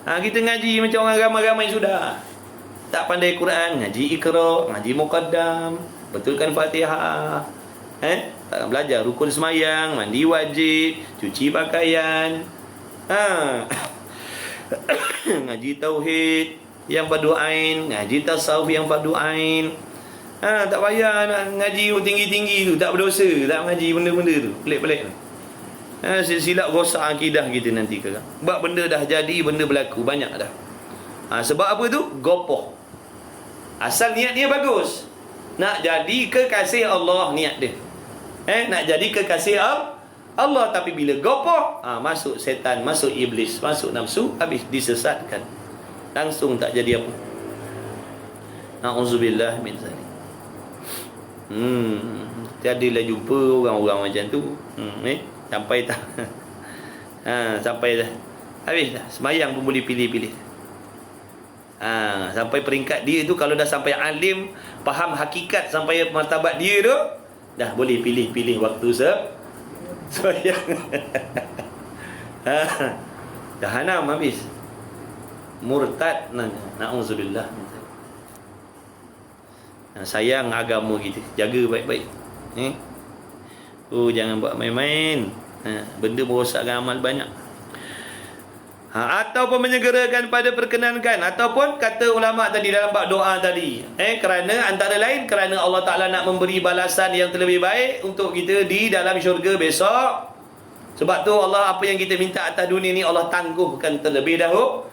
Kita ngaji macam orang ramai-ramai sudah. Tak pandai Quran, ngaji Iqra, ngaji Muqaddam, betulkan Fatihah. Tak belajar rukun semayang, mandi wajib, cuci pakaian. Ngaji tauhid yang fardu ain, ngaji tasawuf yang fardu ain. Tak payah nak ngaji tinggi-tinggi tu, tak berdosa, tak ngaji benda-benda tu, pelik-pelik. Silap rosak akidah kita nanti ke. Sebab benda dah jadi, benda berlaku banyak dah. Sebab apa tu? Gopoh. Asal niat dia bagus, nak jadi kekasih Allah niat dia. Nak jadi kekasih Allah, tapi bila gopoh, masuk setan, masuk iblis, masuk nafsu, habis disesatkan. Langsung tak jadi apa. Na'udzubillah min zalik. Tiadalah jumpa orang-orang macam tu. Sampai tak sampai dah habis dah. Semayang pun boleh pilih-pilih. Sampai peringkat dia tu, kalau dah sampai alim, faham hakikat sampai martabat dia tu, dah boleh pilih-pilih waktu semayang. Jahanam habis. Murtad, na'udzubillah. Sayang agama kita, jaga baik-baik. Jangan buat main-main. Benda merosakkan amal banyak. Ataupun menyegerakan pada perkenankan, ataupun kata ulama tadi dalam bab doa tadi, kerana antara lain kerana Allah Ta'ala nak memberi balasan yang terlebih baik untuk kita di dalam syurga besok. Sebab tu Allah, apa yang kita minta atas dunia ni, Allah tangguhkan terlebih dahulu.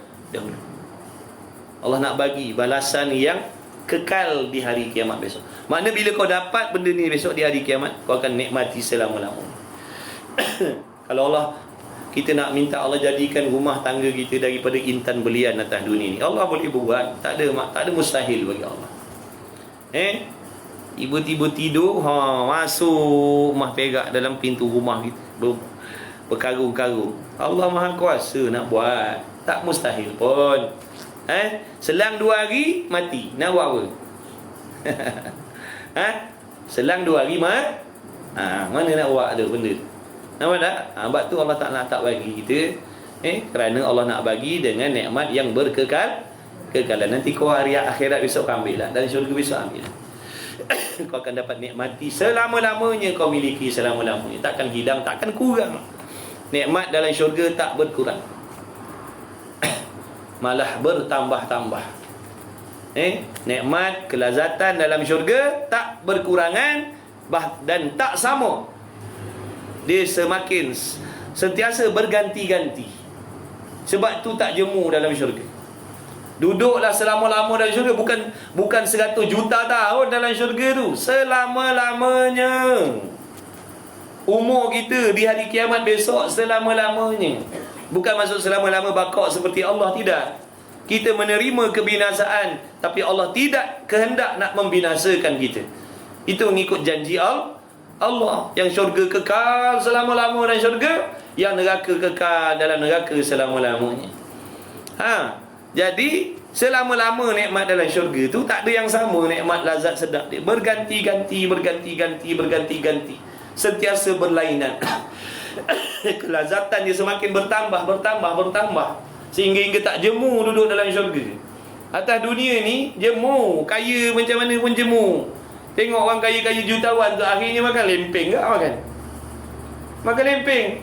Allah nak bagi balasan yang kekal di hari kiamat besok. Makna bila kau dapat benda ni besok di hari kiamat, kau akan nikmati selama-lamanya. Kalau Allah, kita nak minta Allah jadikan rumah tangga kita daripada intan belian atas dunia ni, Allah boleh buat. Tak ada mustahil bagi Allah. Tiba-tiba tidur, masuk rumah perak dalam pintu rumah kita, berkarung-karung. Allah Maha Kuasa nak buat, tak mustahil pun. Selang 2 hari mati, nak buat apa? Selang 2 hari mana nak buat ada benda tu? Nampak tak? Sebab tu Allah tak bagi kita, kerana Allah nak bagi dengan nikmat yang kekalan. Nanti kau hari akhirat besok kau ambil lah, dan syurga besok ambil lah. Kau akan dapat nikmati selama-lamanya, kau miliki selama-lamanya. Takkan hidang, takkan kurang. Nikmat dalam syurga tak berkurang, malah bertambah-tambah. Nikmat, kelazatan dalam syurga tak berkurangan dan tak sama. Dia semakin sentiasa berganti-ganti. Sebab tu tak jemu dalam syurga. Duduklah selama-lama dalam syurga, bukan 100 juta tahun dalam syurga tu, selama-lamanya. Umur kita di hari kiamat besok selama-lamanya. Bukan maksud selama-lama bakok seperti Allah, tidak. Kita menerima kebinasaan, tapi Allah tidak kehendak nak membinasakan kita. Itu mengikut janji Allah. Yang syurga kekal selama-lama dalam syurga, yang neraka kekal dalam neraka selama-lamanya. Jadi selama-lama nikmat dalam syurga tu tak ada yang sama. Nikmat lazat sedap dia berganti-ganti, sentiasa berlainan. Kelazatan dia semakin bertambah, sehingga tak jemu duduk dalam syurga. Atas dunia ni jemu, kaya macam mana pun jemu. Tengok orang kaya-kaya jutawan tu, akhirnya makan lempeng ke? Makan lempeng.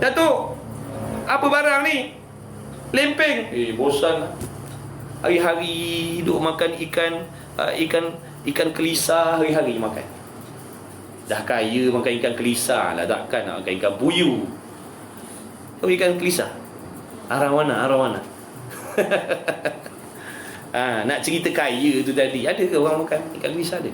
Datuk, apa barang ni? Lempeng. Bosan. Hari-hari duk makan ikan kelisa, hari-hari makan. Dah kaya makan ikan kelisa lah, takkan nak makan ikan puyuh. Kau ikan kelisa, arah mana? Nak cerita kaya tu tadi, ada ke orang makan ikan bilis ada?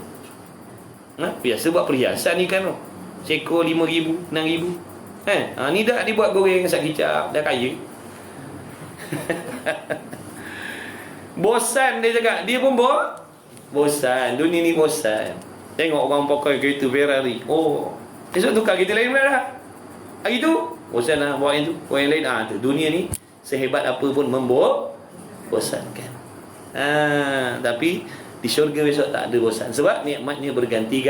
Biasa buat perhiasan ikan tu. Seekor 5,000, 6,000. Ni dah dibuat goreng sak kicap, dah kaya. Bosan dia cakap, dia pun bosan. Dunia ni bosan. Tengok orang pakai kereta Ferrari. Esok tukar kereta lain pula dah. Hari tu bosan lah bawa yang tu, bawa yang lain. Tu dunia ni sehebat apa pun membosankan. Tapi di syurga besok tak ada bosan. Sebab nikmatnya berganti.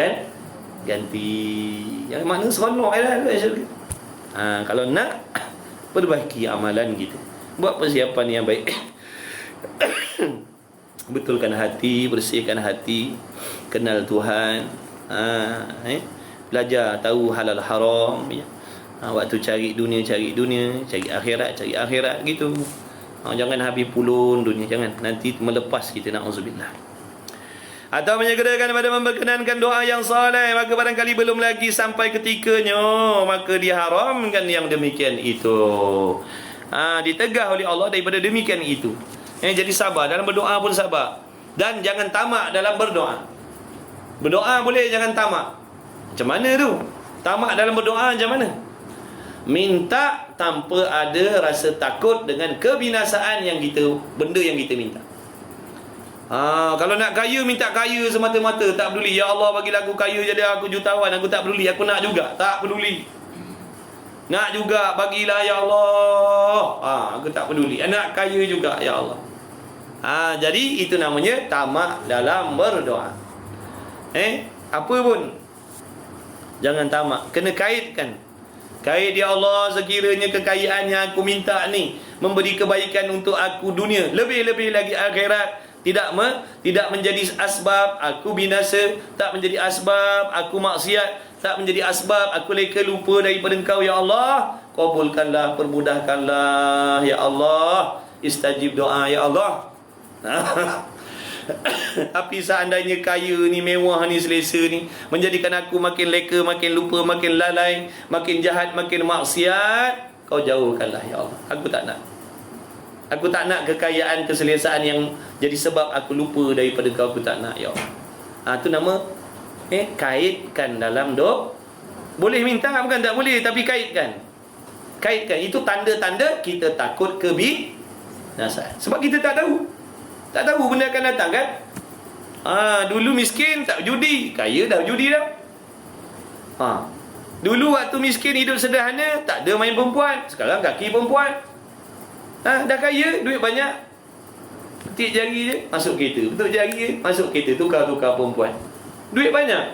Yang makna seronok lah syurga. Kalau nak perbaiki amalan kita, buat persiapan yang baik. Betulkan hati, bersihkan hati, kenal Tuhan, belajar tahu halal haram, ya. Waktu cari dunia, cari akhirat gitu. Jangan habis pulun dunia, jangan nanti melepas kita, na'udzubillah. Atau menyegerakan pada memperkenankan doa yang soleh, maka barangkali belum lagi sampai ketikanya, maka diharamkan yang demikian itu. Ditegah oleh Allah daripada demikian itu. Jadi sabar dalam berdoa pun sabar. Dan jangan tamak dalam berdoa. Berdoa boleh, jangan tamak. Macam mana tu? Tamak dalam berdoa macam mana? Minta tanpa ada rasa takut dengan kebinasaan benda yang kita minta. Kalau nak kaya, minta kaya semata-mata, tak peduli. Ya Allah, bagilah aku kaya jadi aku jutawan, aku tak peduli. Aku nak juga, tak peduli. Nak juga, bagilah ya Allah. Aku tak peduli. Nak kaya juga, ya Allah. Jadi itu namanya tamak dalam berdoa. Apa pun jangan tamak, kena kaitkan. Kait, ya Allah, sekiranya kekayaan yang aku minta ni memberi kebaikan untuk aku dunia, lebih-lebih lagi akhirat, tidak menjadi asbab aku binasa, tak menjadi asbab aku maksiat, tak menjadi asbab aku leka lupa daripada Engkau, ya Allah. Kabulkanlah, permudahkanlah, ya Allah. Istajib doa, ya Allah. Tapi seandainya kaya ni, mewah ni, selesa ni menjadikan aku makin leka, makin lupa, makin lalai, makin jahat, makin maksiat, Kau jauhkanlah, ya Allah. Aku tak nak. Aku tak nak kekayaan, keselesaan yang jadi sebab aku lupa daripada Kau. Aku tak nak, ya Allah. Itu nama kaitkan dalam doa. Boleh minta, bukan tak boleh, tapi kaitkan. Itu tanda-tanda kita takut kebinasaan. Sebab kita tak tahu benda akan datang kan. Dulu miskin tak judi, kaya dah judi dah. Dulu waktu miskin hidup sederhana, tak ada main perempuan, sekarang kaki perempuan. Dah kaya, duit banyak, petik jari je masuk kereta, petik jari je masuk kereta, tukar-tukar perempuan, duit banyak.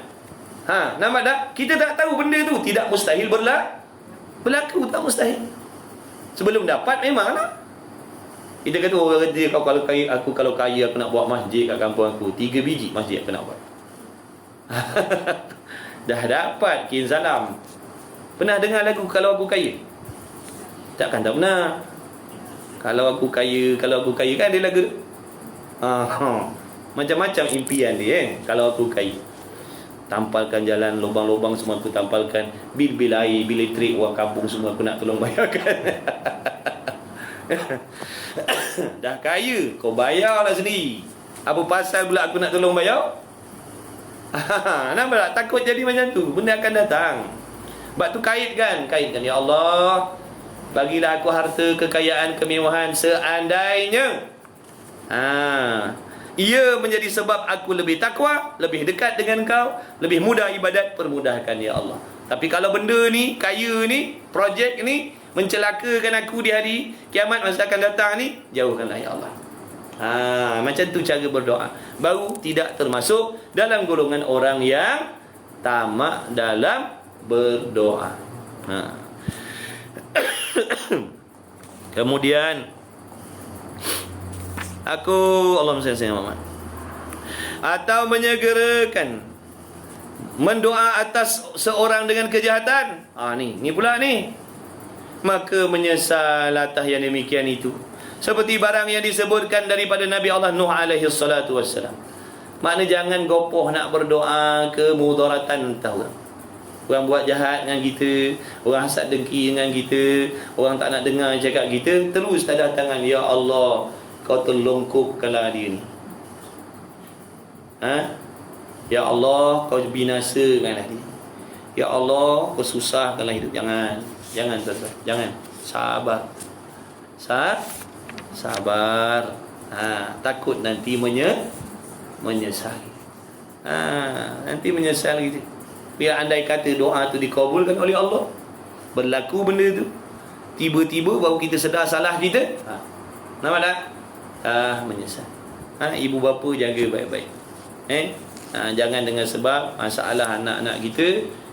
Nampak tak? Kita tak tahu benda tu. Tidak mustahil berlaku, tak mustahil. Sebelum dapat memang lah. Kita kata orang kata, kalau kaya aku nak buat masjid kat kampung aku, 3 biji masjid aku nak buat. Dah dapat kin salam. Pernah dengar lagu Kalau Aku Kaya? Takkan tak pernah. Kalau aku kaya kan ada lagu. Macam-macam impian dia kalau aku kaya. Tampalkan jalan, lubang-lubang semua aku tampalkan. Bil-bil air, bil elektrik orang kampung semua aku nak tolong bayarkan. Dah kaya, kau bayarlah sendiri. Apa pasal pula aku nak tolong bayar? Nampak tak? Takut jadi macam tu. Benda akan datang. Sebab tu kaitkan, ya Allah, bagilah aku harta, kekayaan, kemewahan seandainya ia menjadi sebab aku lebih takwa, lebih dekat dengan Kau, lebih mudah ibadat, permudahkan ya Allah. Tapi kalau benda ni, kaya ni, projek ni mencelakakan aku di hari kiamat masa akan datang ni, jauhkanlah ya Allah. Macam tu cara berdoa. Baru tidak termasuk dalam golongan orang yang tamak dalam berdoa. Kemudian Allahumma salli ala Muhammad. Atau menyegerakan mendoa atas seorang dengan kejahatan. Ni pula ni. Maka menyesal atas yang demikian itu. Seperti barang yang disebutkan daripada Nabi Allah Nuh alaihi salatu wassalam. Makna jangan gopoh nak berdoa ke mudaratan entah orang. Orang buat jahat dengan kita, orang hasad dengki dengan kita, orang tak nak dengar cakap kita, terus tanda tangan, ya Allah, kau terlongkupkanlah dia ni. Ya Allah, kau binasakanlah dia. Ya Allah, kau susahkanlah hidup. Jangan tuan-tuan, jangan. Sabar. Sabar. Takut nanti menyesal. Nanti menyesal gitu. Biar andai kata doa tu dikabulkan oleh Allah, berlaku benda tu, tiba-tiba baru kita sedar salah kita, nampak tak? Menyesal. Ibu bapa jaga baik-baik. Jangan dengan sebab masalah anak-anak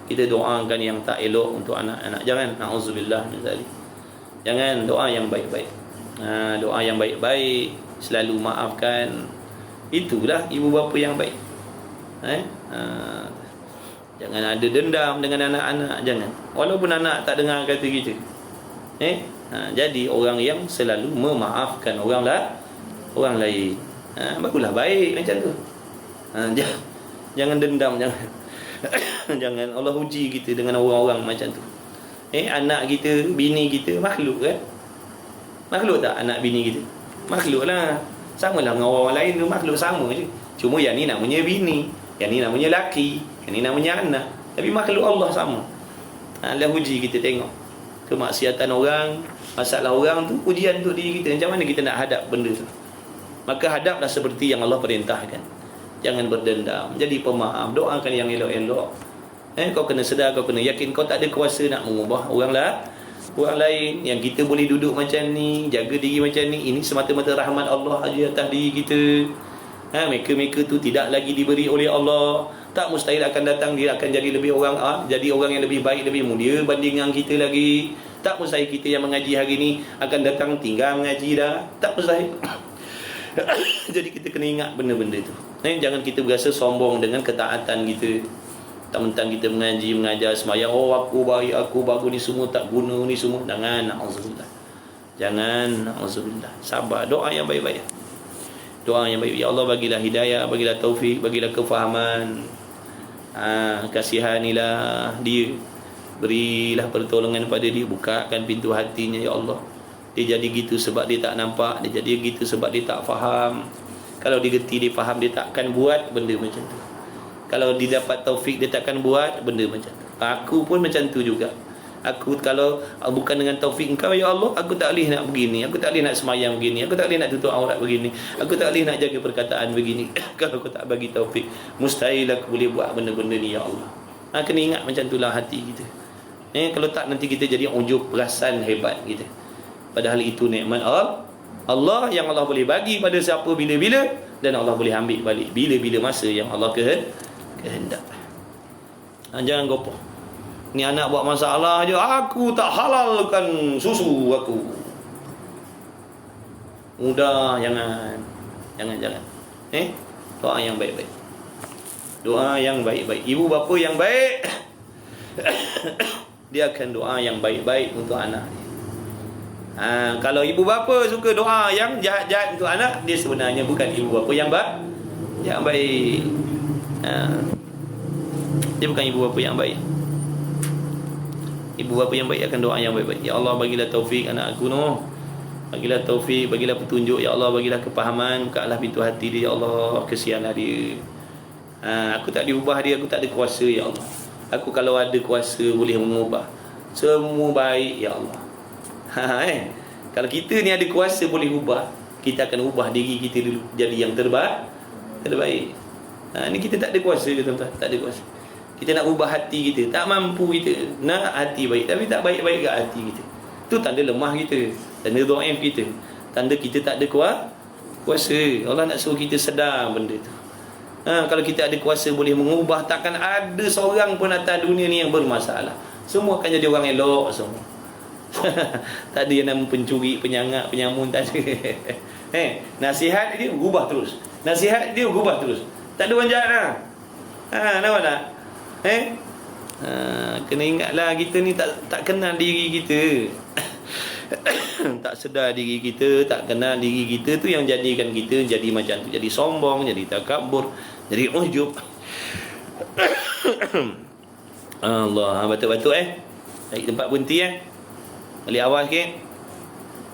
kita doakan yang tak elok untuk anak-anak. Jangan, na'udzubillah min zalik. Jangan, doa yang baik-baik. Doa yang baik-baik, selalu maafkan. Itulah ibu bapa yang baik. Jangan ada dendam dengan anak-anak. Jangan, walaupun anak tak dengar kata kita. Jadi orang yang selalu memaafkan orang lain. Baguslah, baik macam tu. Jangan dendam. Jangan Allah uji kita dengan orang-orang macam tu. Anak kita, bini kita makhluk kan? Makhluk tak anak bini kita? Makhluk lah. Sama lah dengan orang lain tu, makhluk sama je. Cuma yang ni namanya bini, yang ni namanya laki, yang ni namanya anak. Tapi makhluk Allah sama. Allah uji kita, tengok kemaksiatan orang, masalah orang tu, ujian untuk diri kita. Macam mana kita nak hadap benda tu? Maka hadaplah seperti yang Allah perintahkan. Jangan berdendam, jadi pemaaf, doakan yang elok-elok. Kau kena sedar, kau kena yakin kau tak ada kuasa nak mengubah orang lain. Yang kita boleh duduk macam ni, jaga diri macam ni, ini semata-mata rahmat Allah aja atas diri kita. Mereka tu tidak lagi diberi oleh Allah. Tak mustahil akan datang dia akan jadi jadi orang yang lebih baik, lebih mulia banding dengan kita lagi. Tak mustahil kita yang mengaji hari ni akan datang tinggal mengaji dah. Tak mustahil. Jadi kita kena ingat benda-benda tu. Jangan kita berasa sombong dengan ketaatan kita. Mentang-mentang kita mengaji, mengajar, semayang, aku baik, aku bagus, ni semua tak guna, ni semua. Jangan, na'udzubillah. Sabar, doa yang baik-baik. Doa yang baik. Ya Allah, bagilah hidayah, bagilah taufik, bagilah kefahaman. Kasihanilah dia. Berilah pertolongan pada dia. Bukakan pintu hatinya, ya Allah. Dia jadi gitu sebab dia tak nampak. Dia jadi gitu sebab dia tak faham. Kalau dia gerti, dia faham, dia takkan buat benda macam tu. Kalau dia dapat taufik, dia takkan buat benda macam tu. Aku pun macam tu juga. Aku kalau bukan dengan taufik Engkau, ya Allah, aku tak boleh nak begini, aku tak boleh nak semayang begini, aku tak boleh nak tutup aurat begini, aku tak boleh nak jaga perkataan begini. Kalau kau tak bagi taufik, mustahil aku boleh buat benda-benda ni, ya Allah. Kena ingat macam itulah hati kita. Kalau tak, nanti kita jadi ujub, perasan hebat kita. Padahal itu nikmat Allah yang Allah boleh bagi pada siapa bila-bila, dan Allah boleh ambil balik bila-bila masa yang Allah kehendak. Jangan gopoh. Ni anak buat masalah je, aku tak halalkan susu aku. Mudah, jangan. Doa yang baik-baik. Doa yang baik-baik. Ibu bapa yang baik dia akan doa yang baik-baik untuk anak dia. Kalau ibu bapa suka doa yang jahat-jahat untuk anak, dia sebenarnya bukan ibu bapa yang baik. Dia bukan ibu bapa yang baik. Ibu bapa yang baik akan doa yang baik-baik. Ya Allah, bagilah taufik anak aku noh. Bagilah taufik, bagilah petunjuk, ya Allah, bagilah kepahaman, bukalah pintu hati dia, ya Allah, kesianlah dia. Aku tak diubah dia, aku tak ada kuasa, ya Allah. Aku kalau ada kuasa boleh mengubah semua baik, ya Allah. Kalau kita ni ada kuasa boleh ubah, kita akan ubah diri kita dulu jadi yang terbaik. Ni kita tak ada kuasa, tuan-tuan, tak ada kuasa. Kita nak ubah hati kita, tak mampu kita. Nak hati baik tapi tak baik-baik kat hati kita. Itu tanda lemah kita, tanda dhaif kita, tanda kita tak ada kuasa. Allah nak suruh kita sedar benda tu. Kalau kita ada kuasa boleh mengubah, takkan ada seorang pun atas dunia ni yang bermasalah. Semua akan jadi orang elok semua. Tak ada yang nama pencuri, penyangak, penyamun, tak ada. Nasihat dia berubah terus. Tak ada orang jahat lah. Nampak tak? Kena ingatlah, kita ni tak kenal diri kita. Tak sedar diri kita, tak kenal diri kita, tu yang jadikan kita jadi macam tu, jadi sombong, jadi takabur, jadi ujub. Allah, batuk-batuk cari tempat berhenti balik awal sikit.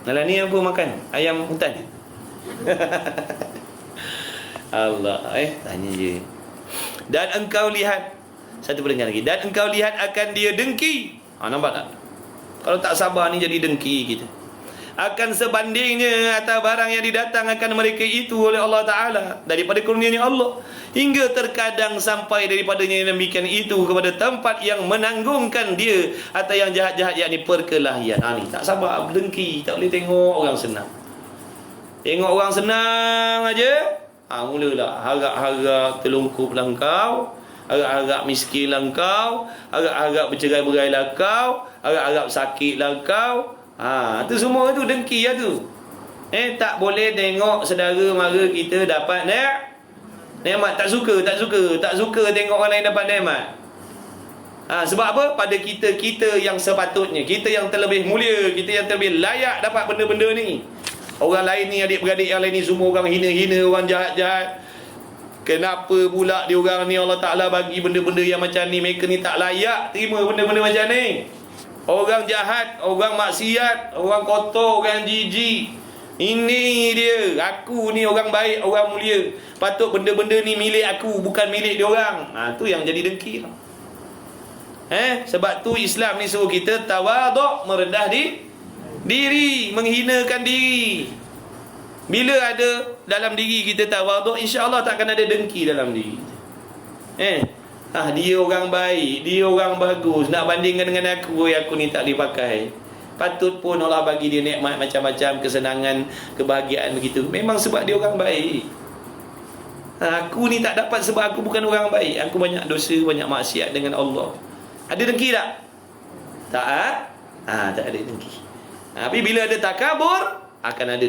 Malam ni apa makan? Ayam hutan. Allah, tanya je. Dan engkau lihat, satu pendengar lagi, dan engkau lihat akan dia dengki. Nampak tak? Kalau tak sabar ni jadi dengki kita. Akan sebandingnya atas barang yang didatangkan mereka itu oleh Allah Ta'ala daripada kurnianya Allah, hingga terkadang sampai daripadanya yang demikian itu kepada tempat yang menanggungkan dia atas yang jahat-jahat, yakni perkelahian. Ni tak sabar, dengki. Tak boleh tengok orang senang. Tengok orang senang aja, mulalah harap-harap terlungkup lah kau, harap-harap miskin lah kau, harap-harap bercerai-berai lah kau, harap-harap sakit lah kau. Tu semua tu dengki lah tu. Tak boleh tengok saudara mara kita dapat nikmat. Tak suka tengok orang lain dapat nikmat. Sebab apa? Pada kita yang sepatutnya, kita yang terlebih mulia, kita yang terlebih layak dapat benda-benda ni. Orang lain ni, adik-beradik yang lain ni semua orang hina-hina, orang jahat-jahat. Kenapa pula diorang ni Allah Ta'ala bagi benda-benda yang macam ni? Mereka ni tak layak terima benda-benda macam ni. Orang jahat, orang maksiat, orang kotor, orang jijik. Ini dia, aku ni orang baik, orang mulia. Patut benda-benda ni milik aku, bukan milik diorang. Tu yang jadi dengki. Sebab tu Islam ni suruh kita tawaduk, merendah diri, menghinakan diri. Bila ada dalam diri kita tawaduk, insya-Allah takkan ada dengki dalam diri. Dia orang baik, dia orang bagus, nak bandingkan dengan aku ni tak dipakai. Patut pun Allah bagi dia nikmat macam-macam, kesenangan, kebahagiaan begitu. Memang sebab dia orang baik. Aku ni tak dapat sebab aku bukan orang baik. Aku banyak dosa, banyak maksiat dengan Allah. Ada dengki tak? Tak. Tak ada dengki. Tapi bila ada takabur, akan ada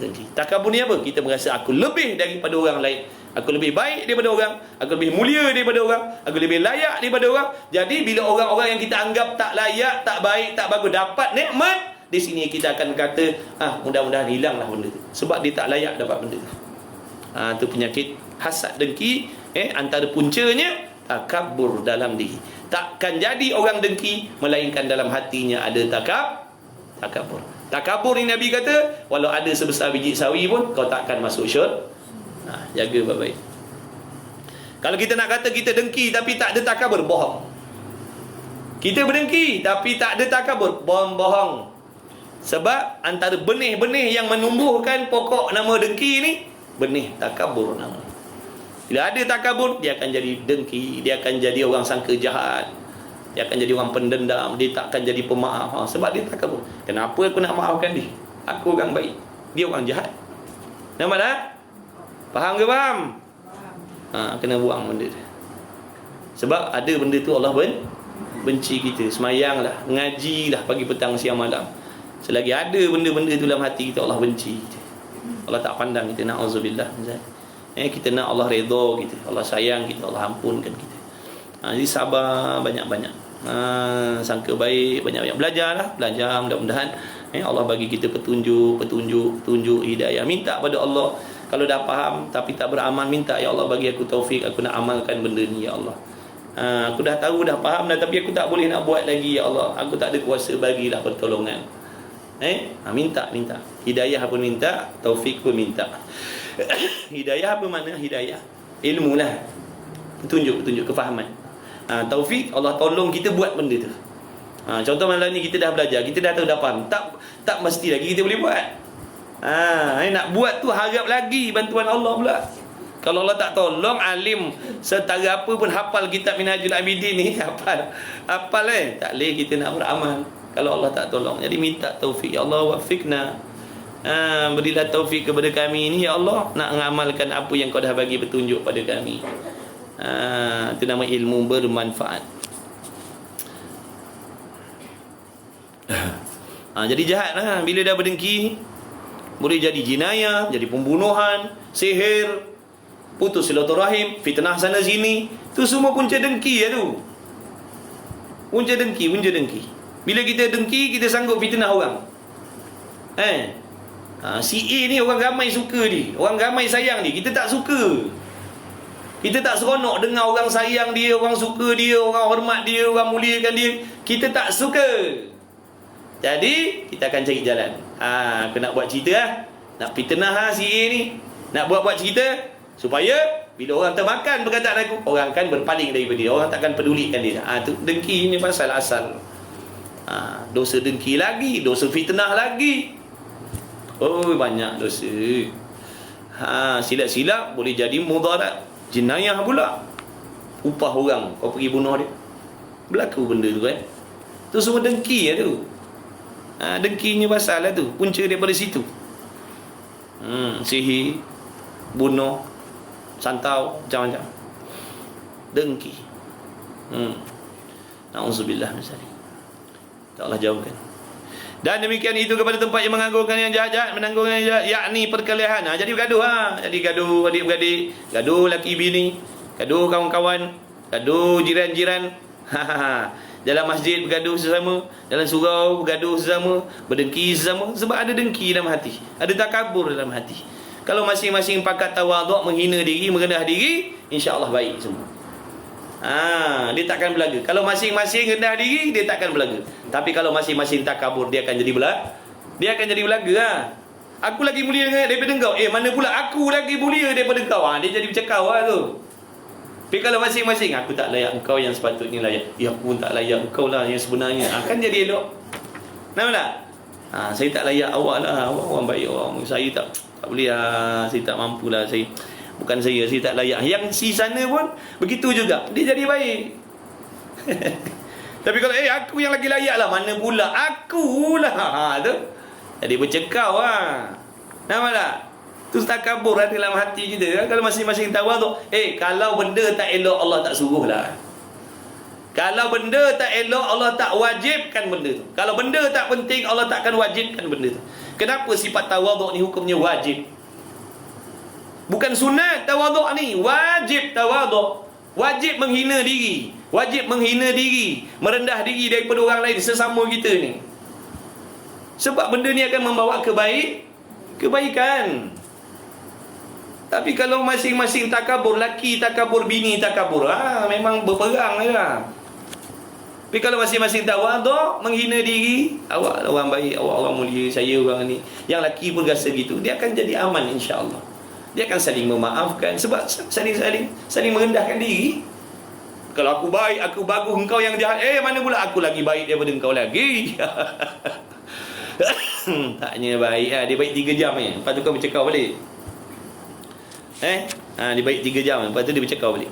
dengki. Takabur ni apa? Kita merasa aku lebih daripada orang lain. Aku lebih baik daripada orang, aku lebih mulia daripada orang, aku lebih layak daripada orang. Jadi bila orang-orang yang kita anggap tak layak, tak baik, tak bagus dapat nikmat, di sini kita akan kata, mudah-mudahan hilanglah benda tu, sebab dia tak layak dapat benda tu. Tu penyakit hasad dengki. Antara puncanya takabur dalam diri. Takkan jadi orang dengki melainkan dalam hatinya ada takabur. Takabur ni Nabi kata, walau ada sebesar biji sawi pun kau takkan masuk syurga. Jaga baik-baik. Kalau kita nak kata kita dengki tapi tak ada takabur, bohong. Kita berdengki tapi tak ada takabur, bohong. Sebab antara benih-benih yang menumbuhkan pokok nama dengki ni, benih takabur nama. Bila ada takabur, dia akan jadi dengki, dia akan jadi orang sangka jahat, dia akan jadi orang pendendam, dia tak akan jadi pemaaf. Sebab dia takabur. Kenapa aku nak maafkan dia? Aku orang baik, dia orang jahat. Nampak tak? Faham ke faham? Kena buang benda tu. Sebab ada benda tu Allah benci kita. Semayanglah, ngajilah pagi petang siang malam. Selagi ada benda-benda tu dalam hati kita, Allah benci kita. Allah tak pandang kita, na'udzubillah. Kita nak Allah redha kita, Allah sayang kita, Allah ampunkan kita. Jadi sabar banyak-banyak. Sangka baik, banyak-banyak belajar mudah-mudahan Allah bagi kita petunjuk hidayah. Minta pada Allah. Kalau dah faham tapi tak beramal, minta, ya Allah bagi aku taufik, aku nak amalkan benda ni, ya Allah. Aku dah tahu, dah faham dah, tapi aku tak boleh nak buat lagi, ya Allah. Aku tak ada kuasa, bagilah pertolongan. Minta. Hidayah pun minta, taufik pun minta. Hidayah apa makna hidayah? Ilmu lah. Petunjuk, kefahaman. Taufik, Allah tolong kita buat benda tu. Contoh malam ni kita dah belajar, kita dah tahu, dah faham. Tak mesti lagi kita boleh buat. Nak buat tu harap lagi bantuan Allah pula. Kalau Allah tak tolong, alim setara apa pun hafal kitab Minhajul Abidin ni, hafal tak boleh kita nak beramal kalau Allah tak tolong. Jadi minta taufik, ya Allah wafiqna, berilah taufik kepada kami ni, ya Allah, nak mengamalkan apa yang kau dah bagi petunjuk pada kami. Itu nama ilmu bermanfaat. Jadi jahat lah bila dah berdengki. Boleh jadi jinayah, jadi pembunuhan, sihir, putus silaturahim, fitnah sana sini. Itu semua punca dengki ya tu. Punca dengki. Bila kita dengki, kita sanggup fitnah orang. Si A ni orang ramai suka dia, orang ramai sayang dia. Kita tak suka. Kita tak seronok dengar orang sayang dia, orang suka dia, orang hormat dia, orang muliakan dia. Kita tak suka. Jadi kita akan cari jalan. Aku nak buat cerita lah. Nak fitnah si A ni, nak buat-buat cerita supaya bila orang termakan perkataan aku, orang kan berpaling daripada dia, orang takkan pedulikan dia. Tu dengki ni pasal asal. Dosa dengki lagi, dosa fitnah lagi. Oh, banyak dosa. Silap-silap boleh jadi mudarat, jenayah pula. Upah orang, kau pergi bunuh dia. Berlaku benda tu kan. Tu semua dengki lah tu. Dengkinya pasal lah tu. Punca daripada situ. Sihir, bunuh, santau, macam-macam. Dengki. Na'udzubillah misalnya. Allah jauhkan. Dan demikian itu kepada tempat yang mengagungkan yang jahat-jahat, menanggungkan yang jahat, yakni perkelahian. Jadi bergaduh. Jadi gaduh adik-beradik, gaduh laki bini, gaduh kawan-kawan, gaduh jiran-jiran. Dalam masjid bergaduh sesama, dalam surau bergaduh sesama, berdengki sesama. Sebab ada dengki dalam hati, ada takabur dalam hati. Kalau masing-masing pakat tawaduk, menghina diri, merendah diri, insya-Allah baik semua. Dia takkan belaga. Kalau masing-masing rendah diri, dia takkan belaga. Tapi kalau masing-masing takabur, dia akan jadi belaga. Aku lagi mulia daripada engkau. Mana pula aku lagi mulia daripada engkau. Dia jadi bercakap tu. Tapi kalau masing-masing, aku tak layak, engkau yang sepatutnya layak. Aku pun tak layak, engkau lah yang sebenarnya. Kan jadi elok. Nampak tak? Saya tak layak, awak lah. Awak orang baik, orang. Saya tak boleh lah. Saya tak mampu lah. Bukan saya tak layak. Yang si sana pun begitu juga, dia jadi baik. Tapi kalau aku yang lagi layak lah, mana pula aku lah. Tu jadi bercekau lah. Nampak tak? Tu takabur dalam hati kita. Kalau masing-masing tawaduk, kalau benda tak elok, Allah tak suruh lah. Kalau benda tak elok, Allah tak wajibkan benda tu. Kalau benda tak penting, Allah takkan wajibkan benda tu. Kenapa sifat tawaduk ni hukumnya wajib? Bukan sunat tawaduk ni, wajib tawaduk. Wajib menghina diri, wajib menghina diri, merendah diri daripada orang lain, sesama kita ni. Sebab benda ni akan membawa kebaikan. Tapi kalau masing-masing takabur, laki takabur, bini takabur, memang berperang lah. Tapi kalau masing-masing tawaduk, menghina diri, awak orang baik, awak orang mulia, saya orang ni. Yang laki pun rasa gitu, dia akan jadi aman insya-Allah. Dia akan saling memaafkan. Sebab saling merendahkan diri. Kalau aku baik, aku bagus, engkau yang jahat, mana pula aku lagi baik daripada engkau lagi. Taknya baik dia baik 3 jam ni. Lepas tu kau bercakap balik. Dia baik 3 jam, lepas tu dia bercakap balik.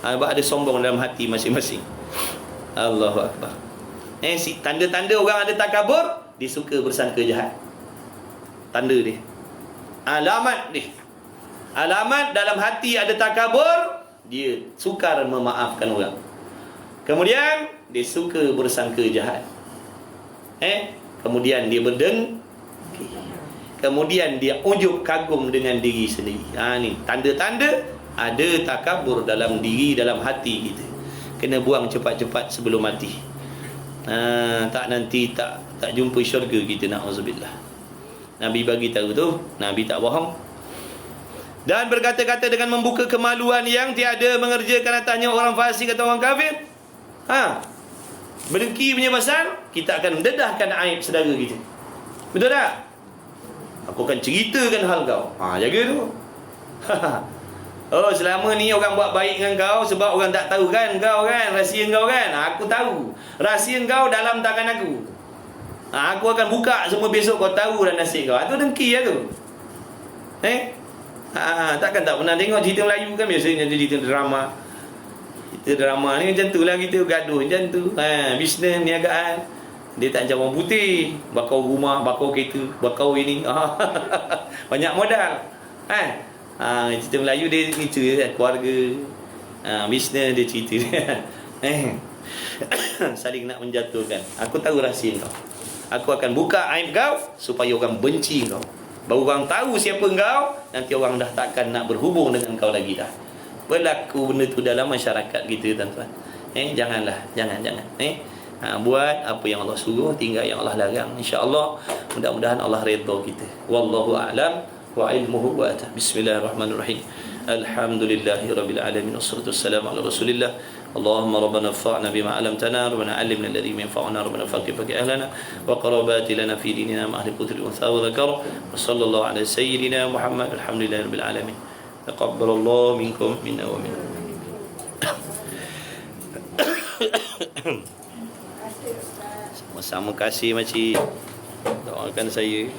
Sebab ada sombong dalam hati masing-masing. Allahu Akbar. Tanda-tanda orang ada takabur, dia suka bersangka jahat. Tanda dia, alamat dia. Alamat dalam hati ada takabur, dia sukar memaafkan orang. Kemudian dia suka bersangka jahat. Kemudian dia berdengki. Kemudian dia ujub kagum dengan diri sendiri. Ni tanda-tanda ada takabur dalam diri, dalam hati kita. Kena buang cepat-cepat sebelum mati. Tak nanti tak jumpa syurga kita, na'udzubillah. Nabi bagi tahu tu, Nabi tak bohong. Dan berkata-kata dengan membuka kemaluan yang tiada mengerjakan atasnya orang fasik atau orang kafir. Berdengki punya pasal, kita akan mendedahkan aib saudara kita. Betul tak? Aku akan ceritakan hal kau. Jaga tu. Selama ni orang buat baik dengan kau sebab orang tak tahu kan kau kan, rahsia kau kan. Aku tahu. Rahsia kau dalam tangan aku. Aku akan buka semua besok, kau tahu dah nasib kau. Itu dengki lah tu. Takkan tak pernah tengok cerita Melayu kan, biasanya cerita drama. Cerita drama ni macam tu lah, kita gaduh macam tu. Bisnes, niagaan. Dia tak macam orang putih, bakau rumah, bakau kereta, bakau ini. Banyak modal. Cerita Melayu dia cerita keluarga, bisnes dia cerita. Saling nak menjatuhkan. Aku tahu rahsia kau. Aku akan buka aib kau supaya orang benci kau. Baru orang tahu siapa engkau, nanti orang dah takkan nak berhubung dengan kau lagi dah. Berlaku benda tu dalam masyarakat kita, tuan-tuan. Jangan. Buat apa yang Allah suruh, tinggal yang Allah larang. InsyaAllah, mudah-mudahan Allah redha kita. Wallahu a'lam wa ilmuhu wa'ata. Bismillahirrahmanirrahim. Alhamdulillahirabbil alamin, wassalatu wassalamu ala Rasulillah اللهم ربنا انفعنا بما علمتنا ربنا علمنا الذي ينفعنا ربنا فقه أهلنا وقربات لنا في ديننا مع أهل القدر والأنثى والذكر وصلى الله على سيدنا محمد الحمد لله رب العالمين تقبل الله منكم منا ومنكم. Sama-sama kasih makcik. Doakan saya.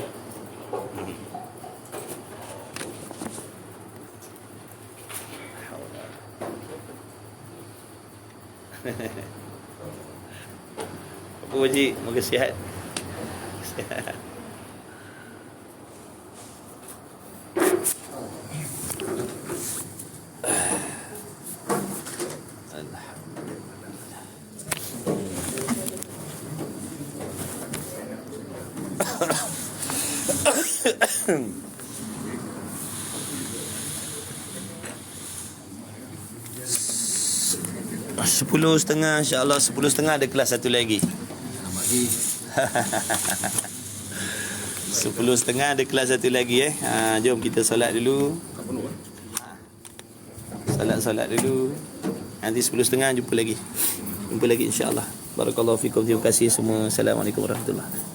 Apa makcik? Moga sihat. Sihat. Sepuluh setengah, insyaAllah 10:30 ada kelas satu lagi. 10:30 ada kelas satu lagi jom kita solat dulu. Solat dulu. Nanti 10:30 jumpa lagi. Jumpa lagi insyaAllah. Barakallahu fikum. Terima kasih semua. Assalamualaikum warahmatullahi wabarakatuh.